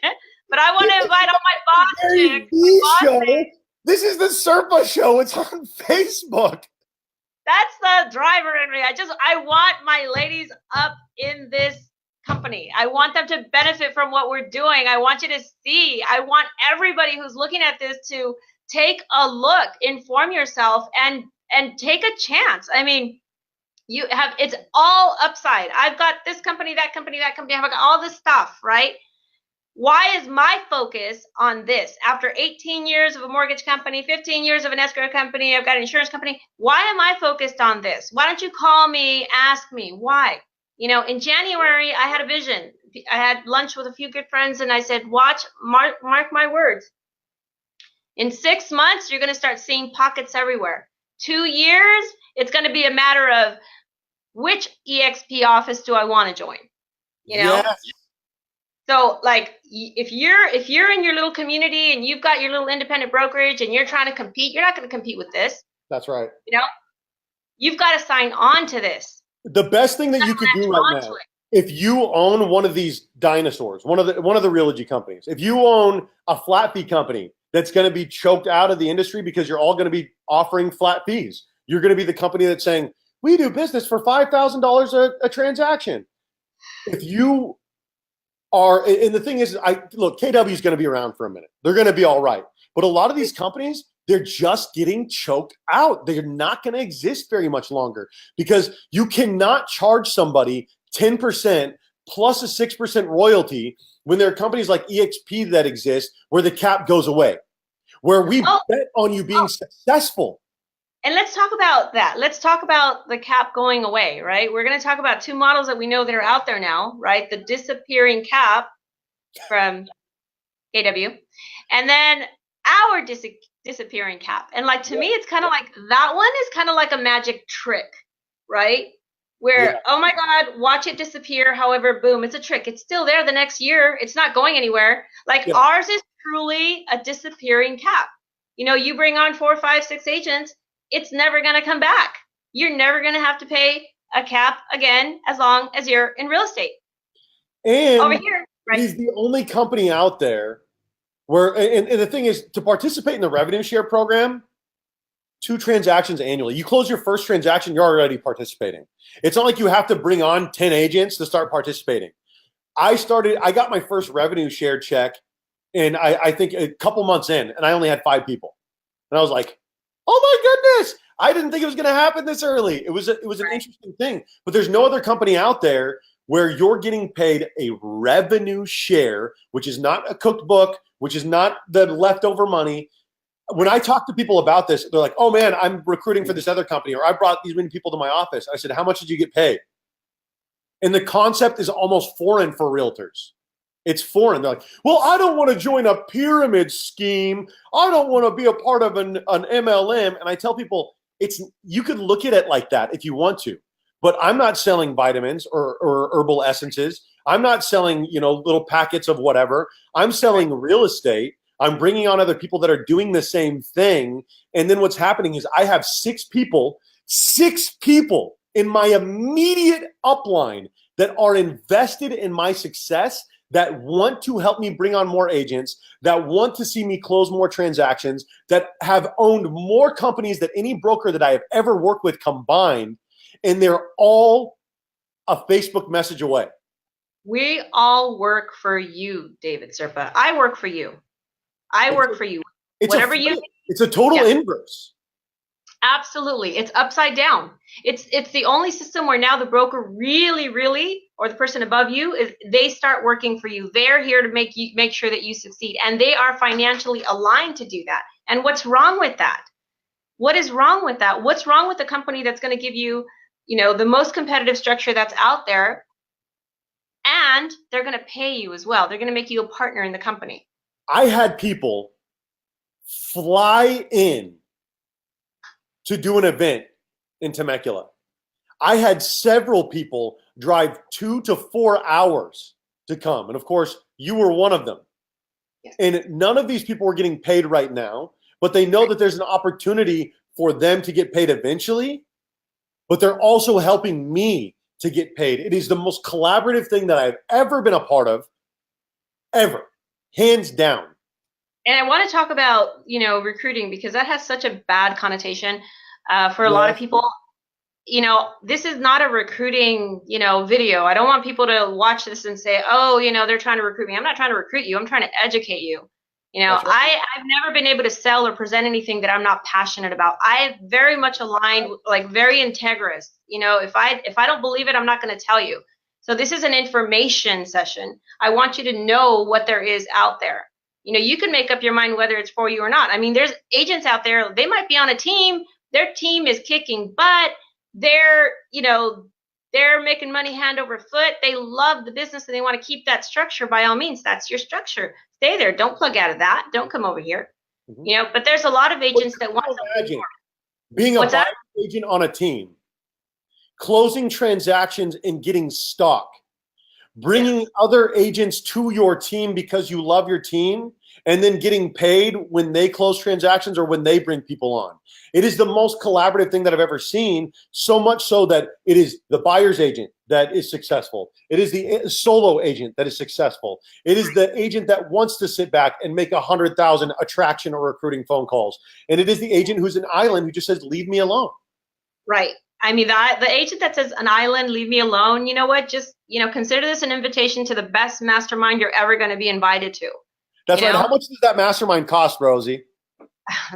But I want to invite all my boss chicks. This is the Serpa Show. It's on Facebook. That's the driver in me. I want my ladies up in this company. I want them to benefit from what we're doing. I want you to see. I want everybody who's looking at this to take a look, inform yourself, and take a chance. I mean, it's all upside. I've got this company, that company, that company. I've got all this stuff, right? Why is my focus on this? After 18 years of a mortgage company, 15 years of an escrow company, I've got an insurance company. Why am I focused on this? Why don't you call me, ask me why? In January, I had a vision. I had lunch with a few good friends, and I said, mark my words. In 6 months, you're going to start seeing pockets everywhere. 2 years, it's going to be a matter of which eXp office do I want to join? Yes. So like if you're in your little community and you've got your little independent brokerage and you're trying to compete, you're not going to compete with this. That's right. You've got to sign on to this. The best thing that you could do right now, if you own one of these dinosaurs, one of the Realty companies, if you own a flat fee company that's going to be choked out of the industry because you're all going to be offering flat fees, you're going to be the company that's saying, we do business for $5,000 a transaction. If you are, and the thing is, look, KW is going to be around for a minute. They're going to be all right. But a lot of these companies, they're just getting choked out. They're not going to exist very much longer because you cannot charge somebody 10% plus a 6% royalty when there are companies like eXp that exist where the cap goes away, where we bet on you being successful. And let's talk about that. Let's talk about the cap going away, right? We're going to talk about 2 models that we know that are out there now, right? The disappearing cap from KW, and then our disappearing cap. And like, to me, it's kind of like, that one is kind of like a magic trick, right? Where, oh my God, watch it disappear. However, boom, it's a trick. It's still there the next year. It's not going anywhere. Like ours is truly a disappearing cap. You bring on 4, 5, 6 agents, it's never going to come back. You're never going to have to pay a cap again as long as you're in real estate. And over here, right? He's the only company out there where, and the thing is, to participate in the revenue share program, 2 transactions annually. You close your first transaction, you're already participating. It's not like you have to bring on 10 agents to start participating. I got my first revenue share check, and I think a couple months in, and I only had 5 people. And I was like, oh my goodness, I didn't think it was going to happen this early. It was an interesting thing. But there's no other company out there where you're getting paid a revenue share, which is not a cooked book, which is not the leftover money. When I talk to people about this, they're like, oh man, I'm recruiting for this other company, or I brought these many people to my office. I said, how much did you get paid? And the concept is almost foreign for realtors. It's foreign. They're like, well, I don't want to join a pyramid scheme. I don't want to be a part of an MLM. And I tell people, you could look at it like that if you want to. But I'm not selling vitamins or herbal essences. I'm not selling, little packets of whatever. I'm selling real estate. I'm bringing on other people that are doing the same thing. And then what's happening is I have 6 people in my immediate upline that are invested in my success, that want to help me bring on more agents, that want to see me close more transactions, that have owned more companies than any broker that I have ever worked with combined. And they're all a Facebook message away. We all work for you, David Serpa. I work for you. I work for you. Whatever you. It's a total inverse. Absolutely. It's upside down. It's the only system where now the broker really, or the person above you, is they start working for you. They're here to make sure that you succeed. And they are financially aligned to do that. And what's wrong with that? What is wrong with that? What's wrong with the company that's going to give you, the most competitive structure that's out there, and they're going to pay you as well? They're going to make you a partner in the company. I had people fly in to do an event in Temecula. I had several people drive 2 to 4 hours to come. And of course, you were one of them. Yes. And none of these people were getting paid right now, but they know that there's an opportunity for them to get paid eventually, but they're also helping me to get paid. It is the most collaborative thing that I've ever been a part of, ever, hands down. And I want to talk about, recruiting, because that has such a bad connotation for a lot of people. This is not a recruiting, video. I don't want people to watch this and say, oh, they're trying to recruit me. I'm not trying to recruit you. I'm trying to educate you. Right. I've never been able to sell or present anything that I'm not passionate about. I very much aligned, very integrous. If I don't believe it, I'm not going to tell you. So this is an information session. I want you to know what there is out there. You can make up your mind whether it's for you or not. I mean, there's agents out there, they might be on a team, their team is kicking butt, they're making money hand over foot, they love the business and they want to keep that structure. By all means, that's your structure. Stay there. Don't plug out of that. Don't come over here. Mm-hmm. But there's a lot of agents that want something more. Being a buyer agent on a team, closing transactions and getting stock, bringing other agents to your team because you love your team, and then getting paid when they close transactions or when they bring people on. It is the most collaborative thing that I've ever seen, so much so that it is the buyer's agent that is successful. It is the solo agent that is successful. It is the agent that wants to sit back and make 100,000 attraction or recruiting phone calls. And it is the agent who's an island who just says, leave me alone. Right. I mean, the agent that says an island, leave me alone, you know what? Just, consider this an invitation to the best mastermind you're ever going to be invited to. That's right. How much does that mastermind cost, Rosie?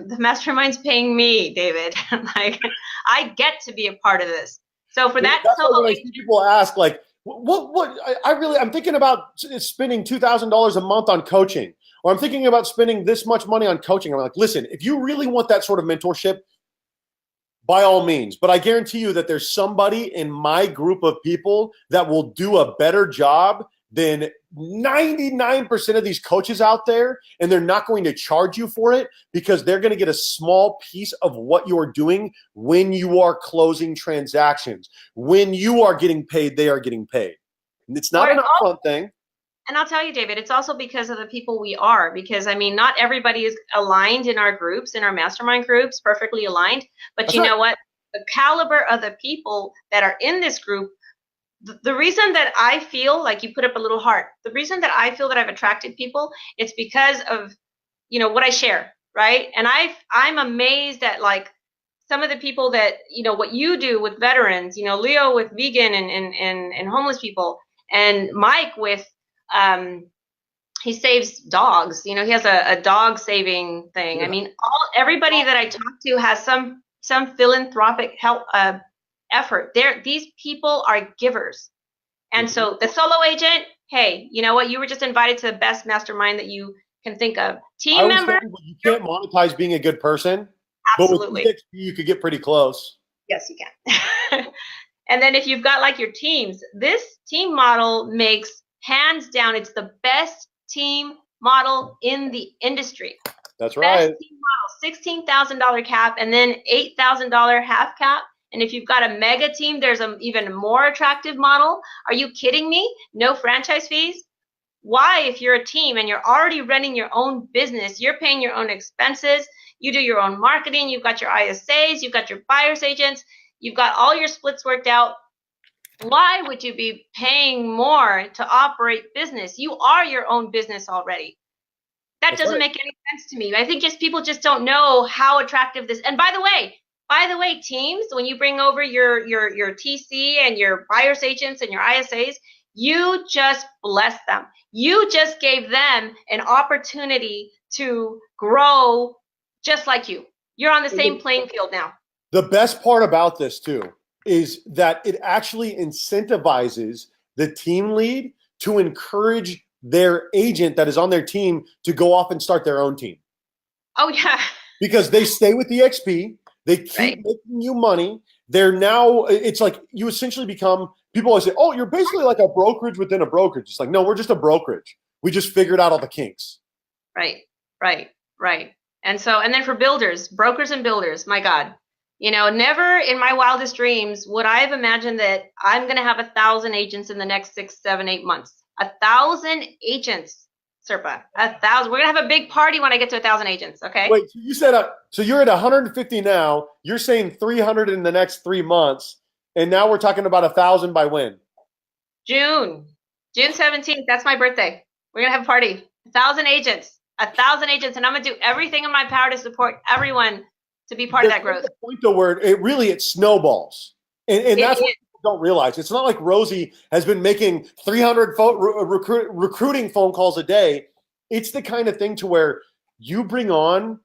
The mastermind's paying me, David. I get to be a part of this. So for that, that's what I see people ask, I'm thinking about spending $2,000 a month on coaching, or I'm thinking about spending this much money on coaching. I'm like, listen, if you really want that sort of mentorship, by all means. But I guarantee you that there's somebody in my group of people that will do a better job than 99% of these coaches out there, and they're not going to charge you for it because they're going to get a small piece of what you're doing when you are closing transactions. When you are getting paid, they are getting paid. And it's not an upfront thing. And I'll tell you, David, it's also because of the people we are, because not everybody is aligned in our groups, in our mastermind groups, perfectly aligned. But you know what? The caliber of the people that are in this group, the reason that I feel like you put up a little heart, the reason that I feel that I've attracted people, it's because of, what I share, right? And I'm amazed at some of the people that, what you do with veterans, Leo with vegan and homeless people, and Mike with, he saves dogs. He has a dog saving thing. Yeah. I mean, everybody that I talk to has some philanthropic help effort. These people are givers. And so the solo agent, hey, you know what? You were just invited to the best mastermind that you can think of. Team member. You can't monetize being a good person. Absolutely. But with eXp, you could get pretty close. Yes, you can. And then if you've got like your teams, this team model makes, hands down, it's the best team model in the industry. That's right. Best team model, $16,000 cap and then $8,000 half cap. And if you've got a mega team, there's an even more attractive model. Are you kidding me? No franchise fees? Why, if you're a team and you're already running your own business, you're paying your own expenses, you do your own marketing, you've got your ISAs, you've got your buyer's agents, you've got all your splits worked out. Why would you be paying more to operate business? You are your own business already. That doesn't make any sense to me. I think people just don't know how attractive this. And by the way, teams, when you bring over your TC and your buyer's agents and your ISAs, you just bless them. You just gave them an opportunity to grow just like you. You're on the same playing field now. The best part about this too is that it actually incentivizes the team lead to encourage their agent that is on their team to go off and start their own team. Oh yeah. Because they stay with eXp, they keep making you money. They're now, it's like you essentially become, people always say, oh, you're basically like a brokerage within a brokerage. It's like, no, we're just a brokerage. We just figured out all the kinks. Right. And then for builders, brokers and builders, my God, never in my wildest dreams would I have imagined that I'm going to have 1,000 agents in the next 6, 7, 8 months. 1,000 agents, Serpa. 1,000. We're going to have a big party when I get to 1,000 agents. Okay. Wait, so you said, so you're at 150 now. You're saying 300 in the next 3 months. And now we're talking about 1,000 by when? June 17th. That's my birthday. We're going to have a party. 1,000 agents. 1,000 agents. And I'm going to do everything in my power to support everyone to be part of that growth. The point though where it snowballs. And that's what people don't realize. It's not like Rosie has been making 300 recruiting phone calls a day. It's the kind of thing to where you bring on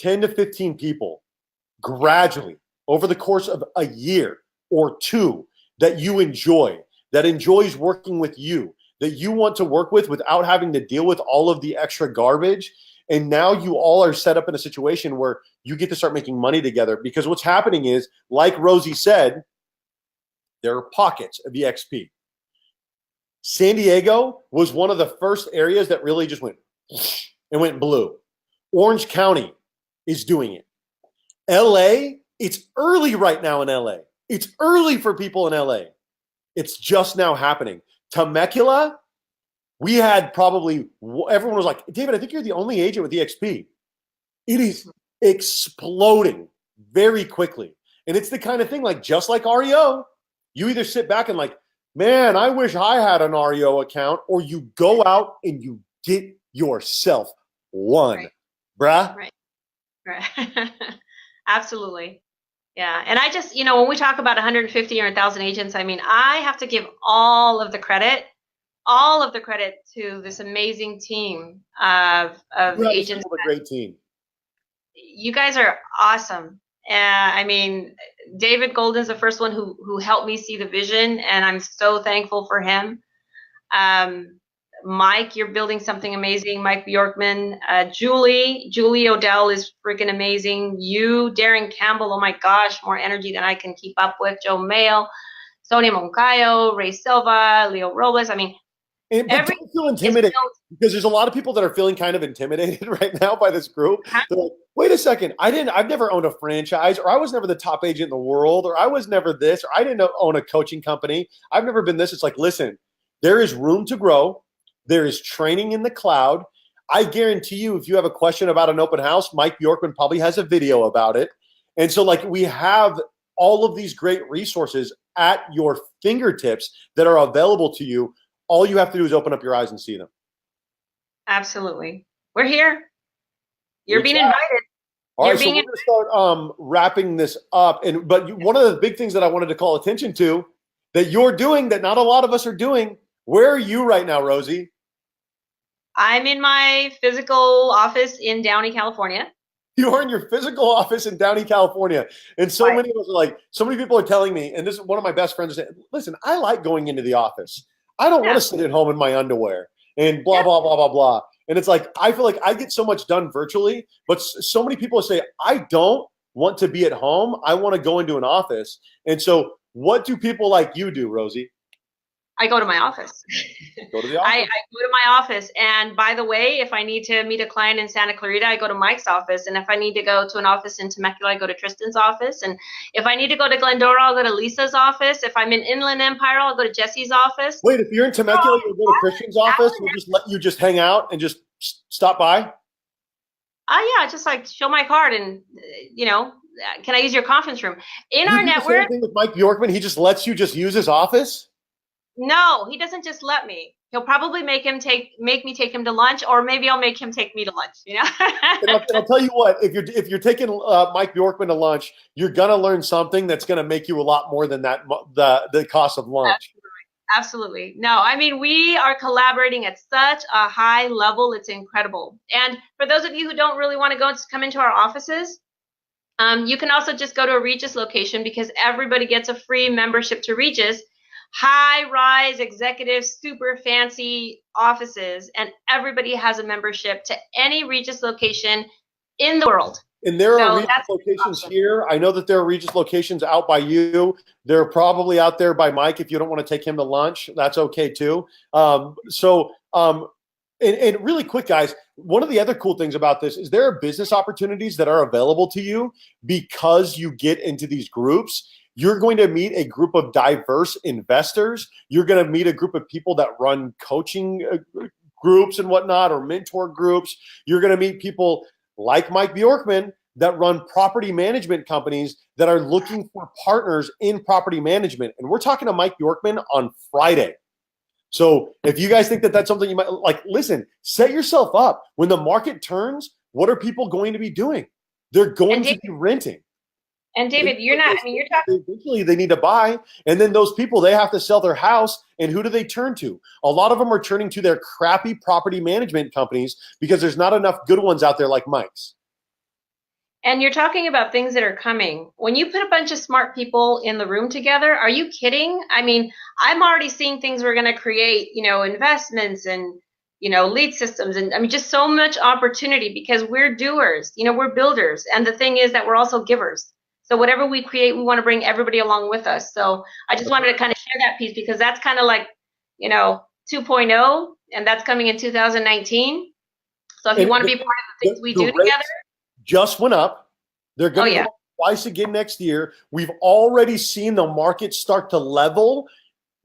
10 to 15 people gradually over the course of a year or two that you enjoy, that enjoys working with you, that you want to work with without having to deal with all of the extra garbage. And now you all are set up in a situation where you get to start making money together, because what's happening is, like Rosie said, there are pockets of eXp. San Diego was one of the first areas that really just went blue. Orange County is doing it. LA, it's early right now in LA. It's early for people in LA. It's just now happening. Temecula, we had probably, everyone was like, David, I think you're the only agent with eXp. It is exploding very quickly. And it's the kind of thing, like, just like REO, you either sit back and like, man, I wish I had an REO account, or you go out and you get yourself one, bruh. Right. Absolutely. Yeah. And I just, when we talk about 150 or 1,000 agents, I mean, I have to give all of the credit to this amazing team of agents. A great team. You guys are awesome. I mean, David Golden's the first one who helped me see the vision, and I'm so thankful for him. Mike, you're building something amazing. Mike Bjorkman, Julie Odell is freaking amazing. You, Darren Campbell, oh my gosh, more energy than I can keep up with. Joe Mayo, Sonia Moncayo, Ray Silva, Leo Robles. I mean, but don't feel intimidated, because there's a lot of people that are feeling kind of intimidated right now by this group. They're like, wait a second, I've never owned a franchise, or I was never the top agent in the world, or I was never this, or I didn't own a coaching company. I've never been this. It's like, listen, there is room to grow. There is training in the cloud. I guarantee you, if you have a question about an open house, Mike Bjorkman probably has a video about it. And so, like, we have all of these great resources at your fingertips that are available to you. All you have to do is open up your eyes and see them. Absolutely. We're here. You're being invited. All right, so we're going to start wrapping this up. But one of the big things that I wanted to call attention to that you're doing that not a lot of us are doing. Where are you right now, Rosie? I'm in my physical office in Downey, California. You are in your physical office in Downey, California. And so many of us are like, so many people are telling me, and this is one of my best friends saying, listen, I like going into the office. I don't want to sit at home in my underwear and blah, blah, blah, blah, blah. And it's like, I feel like I get so much done virtually, but so many people say, I don't want to be at home. I want to go into an office. And so what do people like you do, Rosie? I go to my office. Go to the office. I go to my office. And by the way, if I need to meet a client in Santa Clarita, I go to Mike's office. And if I need to go to an office in Temecula, I go to Tristan's office. And if I need to go to Glendora, I'll go to Lisa's office. If I'm in Inland Empire, I'll go to Jesse's office. Wait, if you're in Temecula, you'll go to Christian's office and just let you just hang out and just stop by? Yeah, just like show my card and, can I use your conference room? In our network. The same thing with Mike Bjorkman, he just lets you just use his office? No, he doesn't just let me. He'll probably make me take him to lunch, or maybe I'll make him take me to lunch. And I'll tell you what, if you're taking Mike Bjorkman to lunch, you're gonna learn something that's gonna make you a lot more than that the cost of lunch. Absolutely. No, I mean, we are collaborating at such a high level. It's incredible. And for those of you who don't really want to come into our offices, you can also just go to a Regis location, because everybody gets a free membership to Regis. High-rise, executive, super fancy offices, and everybody has a membership to any Regis location in the world. And there are Regis locations here. I know that there are Regis locations out by you. They're probably out there by Mike. If you don't want to take him to lunch, that's okay too. And really quick, guys, one of the other cool things about this is there are business opportunities that are available to you because you get into these groups. You're going to meet a group of diverse investors. You're going to meet a group of people that run coaching groups and whatnot, or mentor groups. You're going to meet people like Mike Bjorkman that run property management companies that are looking for partners in property management. And we're talking to Mike Bjorkman on Friday. So if you guys think that that's something you might like, listen, set yourself up. When the market turns, what are people going to be doing? They're going to be renting. And David, you're talking. Eventually, they need to buy, and then those people, they have to sell their house. And who do they turn to? A lot of them are turning to their crappy property management companies because there's not enough good ones out there like Mike's. And you're talking about things that are coming. When you put a bunch of smart people in the room together, are you kidding? I mean, I'm already seeing things we're going to create, investments and, lead systems. And I mean, just so much opportunity, because we're doers, we're builders. And the thing is that we're also givers. So whatever we create, we want to bring everybody along with us. So I just wanted to kind of share that piece, because that's kind of like, 2.0, and that's coming in 2019. So if you want to be part of the things we do together. Just went up. They're going to go twice again next year. We've already seen the market start to level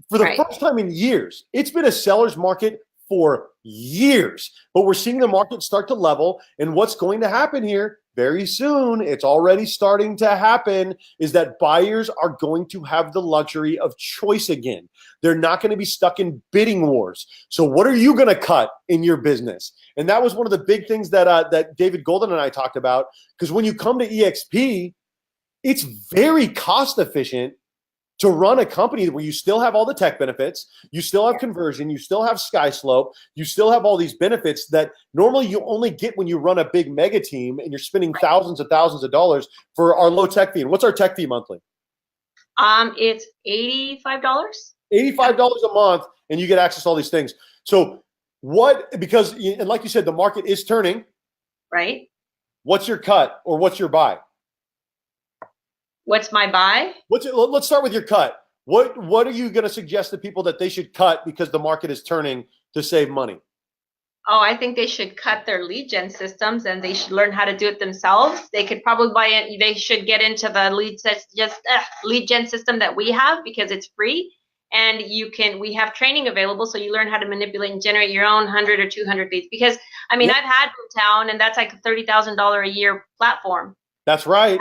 for the first time in years. It's been a seller's market for years, but we're seeing the market start to level. And what's going to happen here very soon, it's already starting to happen, is that buyers are going to have the luxury of choice again. They're not going to be stuck in bidding wars. So what are you going to cut in your business? And that was one of the big things that David Golden and I talked about, because when you come to eXp, it's very cost efficient to run a company where you still have all the tech benefits, you still have conversion, you still have SkySlope, you still have all these benefits that normally you only get when you run a big mega team and you're spending thousands of dollars for our low tech fee. And what's our tech fee monthly? It's $85. $85 a month, and you get access to all these things. So because like you said, the market is turning. Right. What's your cut or what's your buy? What's my buy? Let's start with your cut. What are you going to suggest to people that they should cut because the market is turning to save money? Oh, I think they should cut their lead gen systems, and they should learn how to do it themselves. They could probably buy it. They should get into the lead gen system that we have, because it's free, and we have training available, so you learn how to manipulate and generate your own 100 or 200 leads. Because I've had Boomtown, and that's like a $30,000 a year platform. That's right.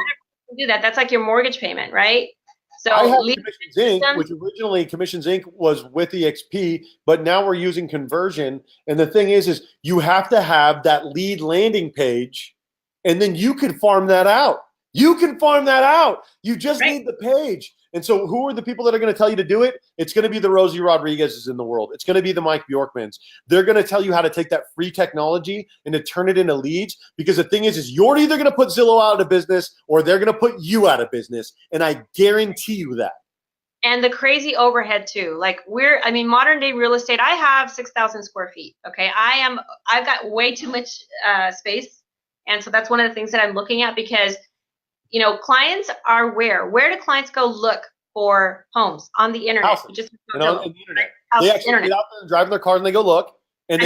Do that. That's like your mortgage payment, right? So I have Commissions Inc., which originally Commissions Inc. was with eXp, but now we're using conversion. And the thing is you have to have that lead landing page and then you can farm that out. You can farm that out. You just need the page. And so who are the people that are going to tell you to do it? It's going to be the Rosie Rodriguez's in the world. It's going to be the Mike Bjorkmans. They're going to tell you how to take that free technology and to turn it into leads, because the thing is you're either going to put Zillow out of business or they're going to put you out of business. And I guarantee you that. And the crazy overhead too. Like modern day real estate, I have 6,000 square feet. Okay. I've got way too much space. And so that's one of the things that I'm looking at, because clients are where do clients go look for homes? On the internet. On the internet. They actually internet. get out there and drive in their cars and they go look. And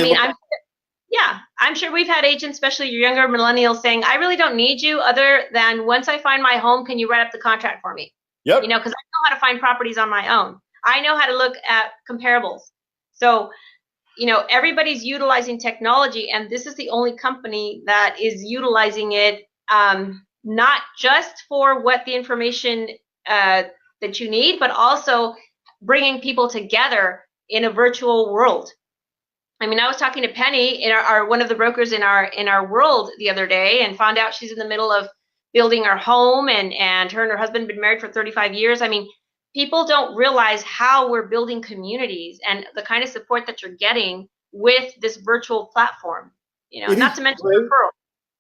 I'm sure we've had agents, especially your younger millennials, saying, I really don't need you other than once I find my home, can you write up the contract for me? Yep. Because I know how to find properties on my own. I know how to look at comparables. So, everybody's utilizing technology, and this is the only company that is utilizing it, not just for what the information that you need, but also bringing people together in a virtual world. I was talking to Penny, in one of the brokers in our world, the other day, and found out she's in the middle of building her home, and her husband have been married for 35 years. People don't realize how we're building communities and the kind of support that you're getting with this virtual platform. Not to mention referrals.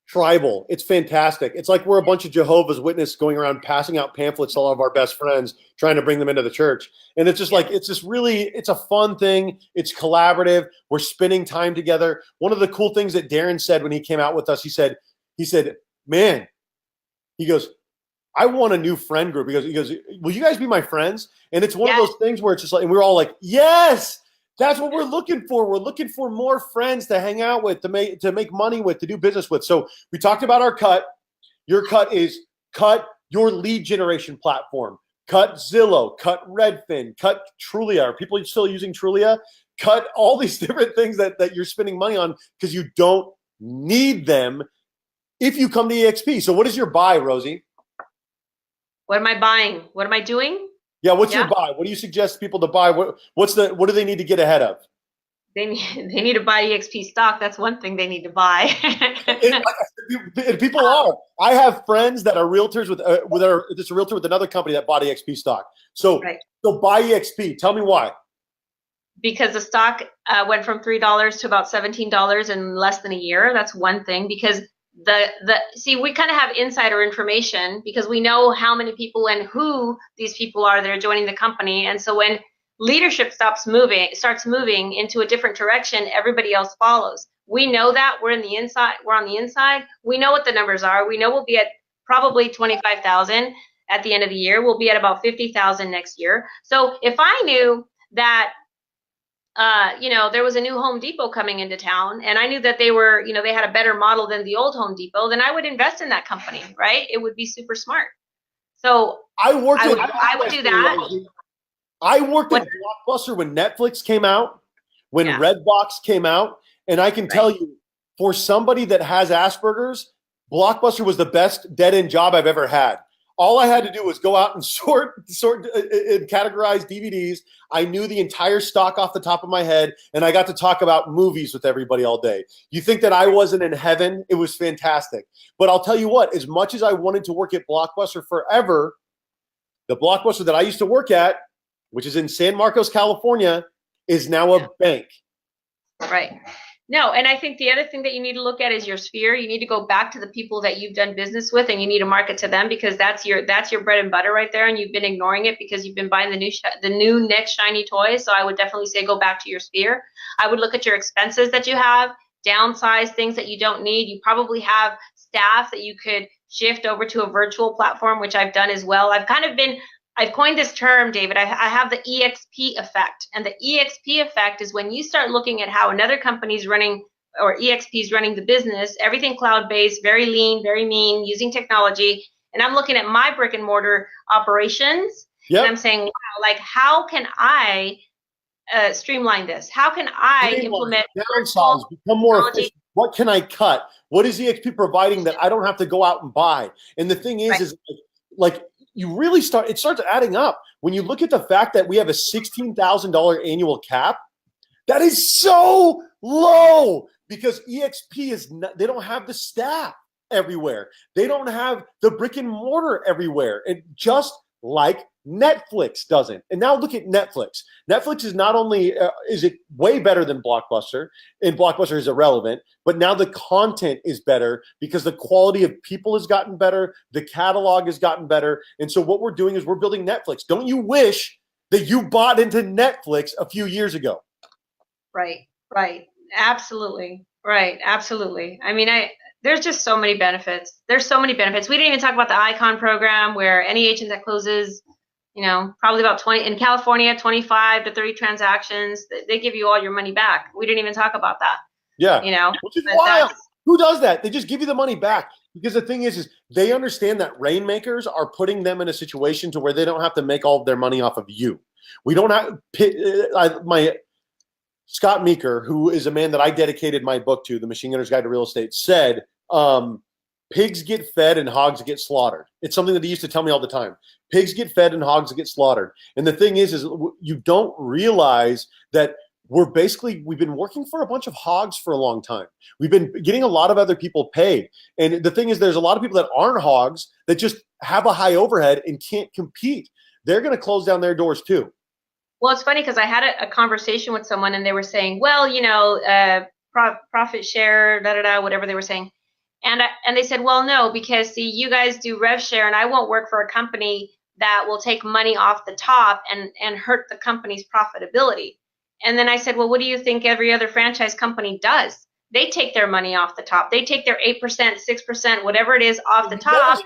Tribal. It's fantastic. It's like we're a bunch of Jehovah's Witnesses going around passing out pamphlets to all of our best friends, trying to bring them into the church. And it's just it's a fun thing. It's collaborative. We're spending time together. One of the cool things that Darren said when he came out with us, he said, man, he goes, I want a new friend group. He goes, will you guys be my friends? And it's one of those things where it's just like, and we're all like, yes, that's what we're looking for. We're looking for more friends to hang out with, to make money with, to do business with. So we talked about our cut. Your cut is cut your lead generation platform. Cut Zillow, cut Redfin, cut Trulia. Are people still using Trulia? Cut all these different things that you're spending money on because you don't need them if you come to eXp. So what is your buy, Rosie? What am I buying? What am I doing? Yeah, what's your buy? What do you suggest people to buy? What do they need to get ahead of? They need to buy eXp stock. That's one thing they need to buy. and people are. I have friends that are realtors it's a realtor with another company that bought eXp stock. So buy eXp. Tell me why. Because the stock went from $3 to about $17 in less than a year. That's one thing. Because we kind of have insider information because we know how many people and who these people are that are joining the company. And so when leadership starts moving into a different direction, everybody else follows. We know that we're on the inside. We know what the numbers are. We know we'll be at probably 25,000 at the end of the year. We'll be at about 50,000 next year. So if I knew that there was a new Home Depot coming into town, and I knew that they were, they had a better model than the old Home Depot, then I would invest in that company, right? It would be super smart. So I would do that. I worked at Blockbuster when Netflix came out, when Redbox came out, and I can tell you, for somebody that has Asperger's, Blockbuster was the best dead-end job I've ever had. All I had to do was go out and sort and categorize DVDs. I knew the entire stock off the top of my head, and I got to talk about movies with everybody all day. You think that I wasn't in heaven? It was fantastic. But I'll tell you what, as much as I wanted to work at Blockbuster forever, the Blockbuster that I used to work at, which is in San Marcos, California, is now a bank. Right. No, and I think the other thing that you need to look at is your sphere. You need to go back to the people that you've done business with, and you need to market to them because that's your bread and butter right there. And you've been ignoring it because you've been buying the new next shiny toy. So I would definitely say go back to your sphere. I would look at your expenses that you have, downsize things that you don't need. You probably have staff that you could shift over to a virtual platform, which I've done as well. I've coined this term, David. I have the eXp effect. And the eXp effect is when you start looking at how another company's running or eXp is running the business, everything cloud-based, very lean, very mean, using technology. And I'm looking at my brick and mortar operations. And I'm saying, wow, like how can I streamline this? How can I implement downsize, become more efficient? What can I cut? What is eXp providing that I don't have to go out and buy? And the thing is like you really it starts adding up. When you look at the fact that we have a $16,000 annual cap, that is so low because eXp they don't have the staff. everywhere. They don't have the brick and mortar everywhere. And just like Netflix doesn't. And now look at Netflix. Netflix is not only, is it way better than Blockbuster, and Blockbuster is irrelevant, but now the content is better because the quality of people has gotten better. The catalog has gotten better. And so what we're doing is we're building Netflix. Don't you wish that you bought into Netflix a few years ago? Right. Absolutely. Right. Absolutely. I mean, there's just so many benefits. There's so many benefits. We didn't even talk about the Icon program, where any agent that closes, probably about 20 in California, 25 to 30 transactions, they give you all your money back. We didn't even talk about that. Yeah. Which is wild. Who does that? They just give you the money back. Because the thing is they understand that rainmakers are putting them in a situation to where they don't have to make all of their money off of you. We don't have Scott Meeker, who is a man that I dedicated my book to, The Machine Gunner's Guide to Real Estate, said, pigs get fed and hogs get slaughtered. It's something that he used to tell me all the time. Pigs get fed and hogs get slaughtered. And the thing is you don't realize that we've been working for a bunch of hogs for a long time. We've been getting a lot of other people paid. And the thing is, there's a lot of people that aren't hogs that just have a high overhead and can't compete. They're going to close down their doors too. Well, it's funny because I had a conversation with someone and they were saying, well, profit share, whatever they were saying. And they said, well, no, because see, you guys do rev share and I won't work for a company that will take money off the top and hurt the company's profitability. And then I said, well, what do you think every other franchise company does? They take their money off the top. They take their 8%, 6%, whatever it is off the top.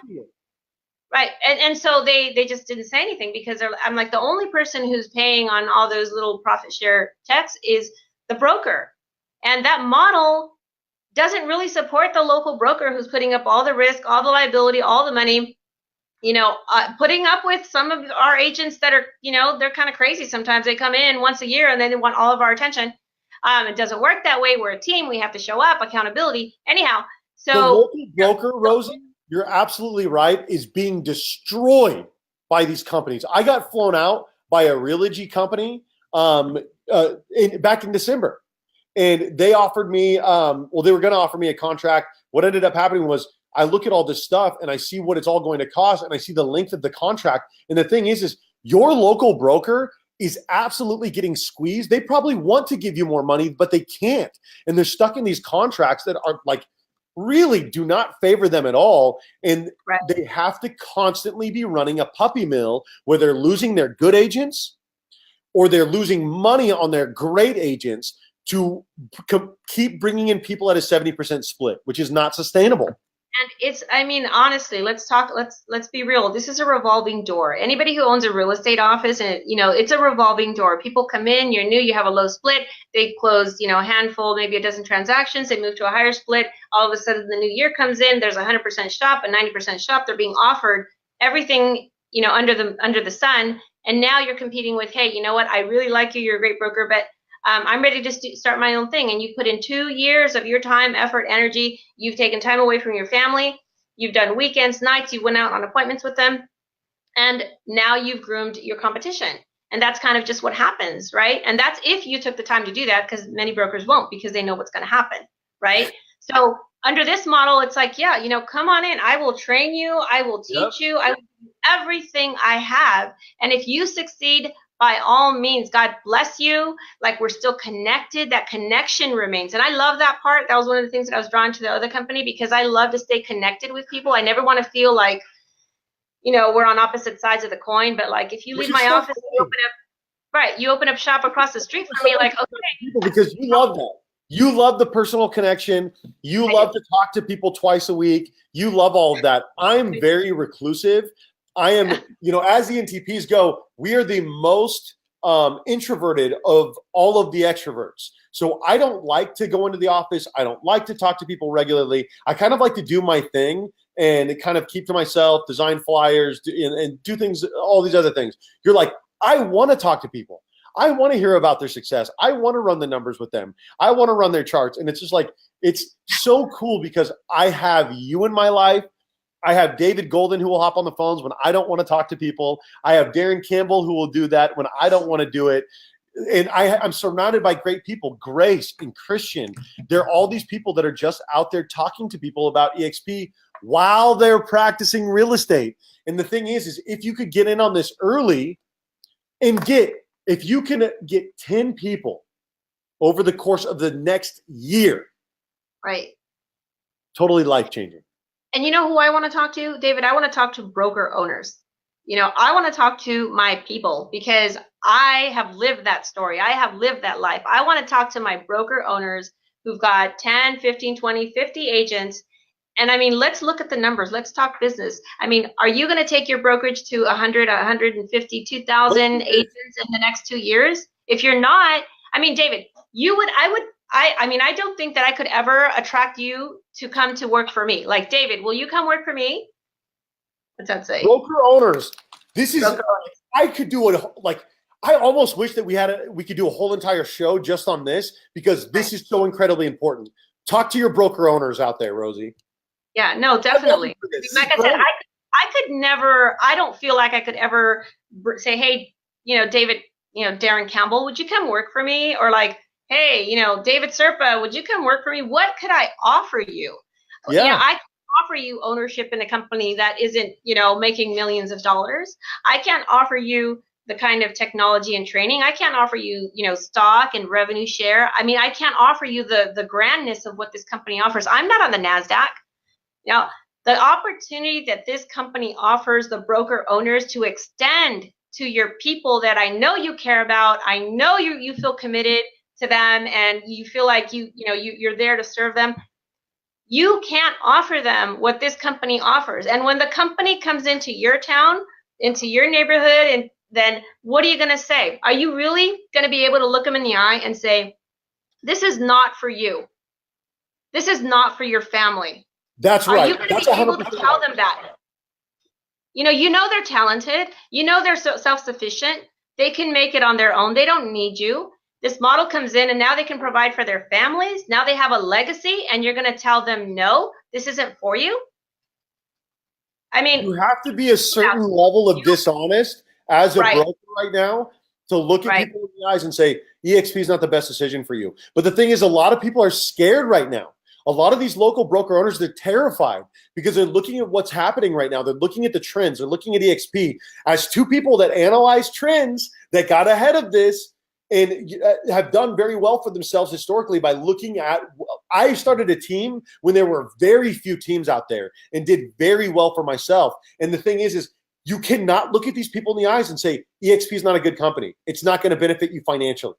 Right. And so they just didn't say anything because I'm like, the only person who's paying on all those little profit share checks is the broker. And that model doesn't really support the local broker who's putting up all the risk, all the liability, all the money, putting up with some of our agents that are, they're kind of crazy. Sometimes they come in once a year and then they want all of our attention. It doesn't work that way. We're a team. We have to show up, accountability. Anyhow, so the local broker, Rosie, you're absolutely right, is being destroyed by these companies. I got flown out by a Realty company back in December. And they offered me, they were going to offer me a contract. What ended up happening was I look at all this stuff and I see what it's all going to cost and I see the length of the contract. And the thing is your local broker is absolutely getting squeezed. They probably want to give you more money, but they can't. And they're stuck in these contracts that are like really do not favor them at all. And they have to constantly be running a puppy mill where they're losing their good agents or they're losing money on their great agents to keep bringing in people at a 70% split, which is not sustainable. And honestly, let's be real. This is a revolving door. Anybody who owns a real estate office, and it's a revolving door. People come in, you're new, you have a low split. They close, a handful, maybe a dozen transactions. They move to a higher split. All of a sudden, the new year comes in. There's a 100% shop, a 90% shop. They're being offered everything, under the sun. And now you're competing with, hey, you know what? I really like you. You're a great broker, but I'm ready to start my own thing. And you put in 2 years of your time, effort, energy. You've taken time away from your family. You've done weekends, nights. You went out on appointments with them. And now you've groomed your competition. And that's kind of just what happens, right? And that's if you took the time to do that, because many brokers won't because they know what's going to happen, right? So under this model, it's like, yeah, come on in. I will train you. I will teach you. I will do everything I have. And if you succeed, by all means, God bless you. Like, we're still connected. That connection remains. And I love that part. That was one of the things that I was drawn to the other company because I love to stay connected with people. I never want to feel like, we're on opposite sides of the coin. But like, if you leave my office, you open up shop across the street from me, like, okay. Because you love that. You love the personal connection. You love to talk to people twice a week. You love all of that. I'm very reclusive. I am, as the NTPs go, we are the most introverted of all of the extroverts. So I don't like to go into the office. I don't like to talk to people regularly. I kind of like to do my thing and kind of keep to myself, design flyers, and do things, all these other things. You're like, I want to talk to people. I want to hear about their success. I want to run the numbers with them. I want to run their charts. And it's just like, it's so cool because I have you in my life. I have David Golden who will hop on the phones when I don't want to talk to people. I have Darren Campbell who will do that when I don't want to do it. and I'm surrounded by great people, Grace and Christian. There are all these people that are just out there talking to people about eXp while they're practicing real estate. And the thing is if you could get in on this early and if you can get 10 people over the course of the next year, right, totally life-changing. And you know who I want to talk to, David? I want to talk to broker owners. I want to talk to my people because I have lived that story. I have lived that life. I want to talk to my broker owners who've got 10, 15, 20, 50 agents. And I mean, let's look at the numbers. Let's talk business. I mean, are you going to take your brokerage to 100, 150, 2,000 agents in the next 2 years? If you're not, I mean, David, I mean, I don't think that I could ever attract you to come to work for me. Like, David, will you come work for me? What's that say? Broker owners. I could do it. Like, I almost wish that we could do a whole entire show just on this because this is so incredibly important. Talk to your broker owners out there, Rosie. Yeah, no, definitely. Like I said, I could never, I don't feel like I could ever say, hey, David, Darren Campbell, would you come work for me? Or like, hey, David Serpa, would you come work for me? What could I offer you? Yeah. I can offer you ownership in a company that isn't, making millions of dollars. I can't offer you the kind of technology and training. I can't offer you, stock and revenue share. I mean, I can't offer you the grandness of what this company offers. I'm not on the NASDAQ. Now, the opportunity that this company offers the broker owners to extend to your people that I know you care about, I know you feel committed to them, and you feel like you're there to serve them. You can't offer them what this company offers. And when the company comes into your town, into your neighborhood, and then what are you going to say? Are you really going to be able to look them in the eye and say, this is not for you. This is not for your family. That's right. Are you going to be able to tell them that? They're talented. They're self-sufficient. They can make it on their own. They don't need you. This model comes in and now they can provide for their families. Now they have a legacy and you're going to tell them, no, this isn't for you. I mean, you have to be a certain level of dishonest as a broker right now to look at people in the eyes and say, eXp is not the best decision for you. But the thing is, a lot of people are scared right now. A lot of these local broker owners, they're terrified because they're looking at what's happening right now. They're looking at the trends. They're looking at eXp as two people that analyze trends, that got ahead of this and have done very well for themselves historically by looking at. I started a team when there were very few teams out there and did very well for myself. And the thing is you cannot look at these people in the eyes and say, eXp is not a good company. It's not going to benefit you financially.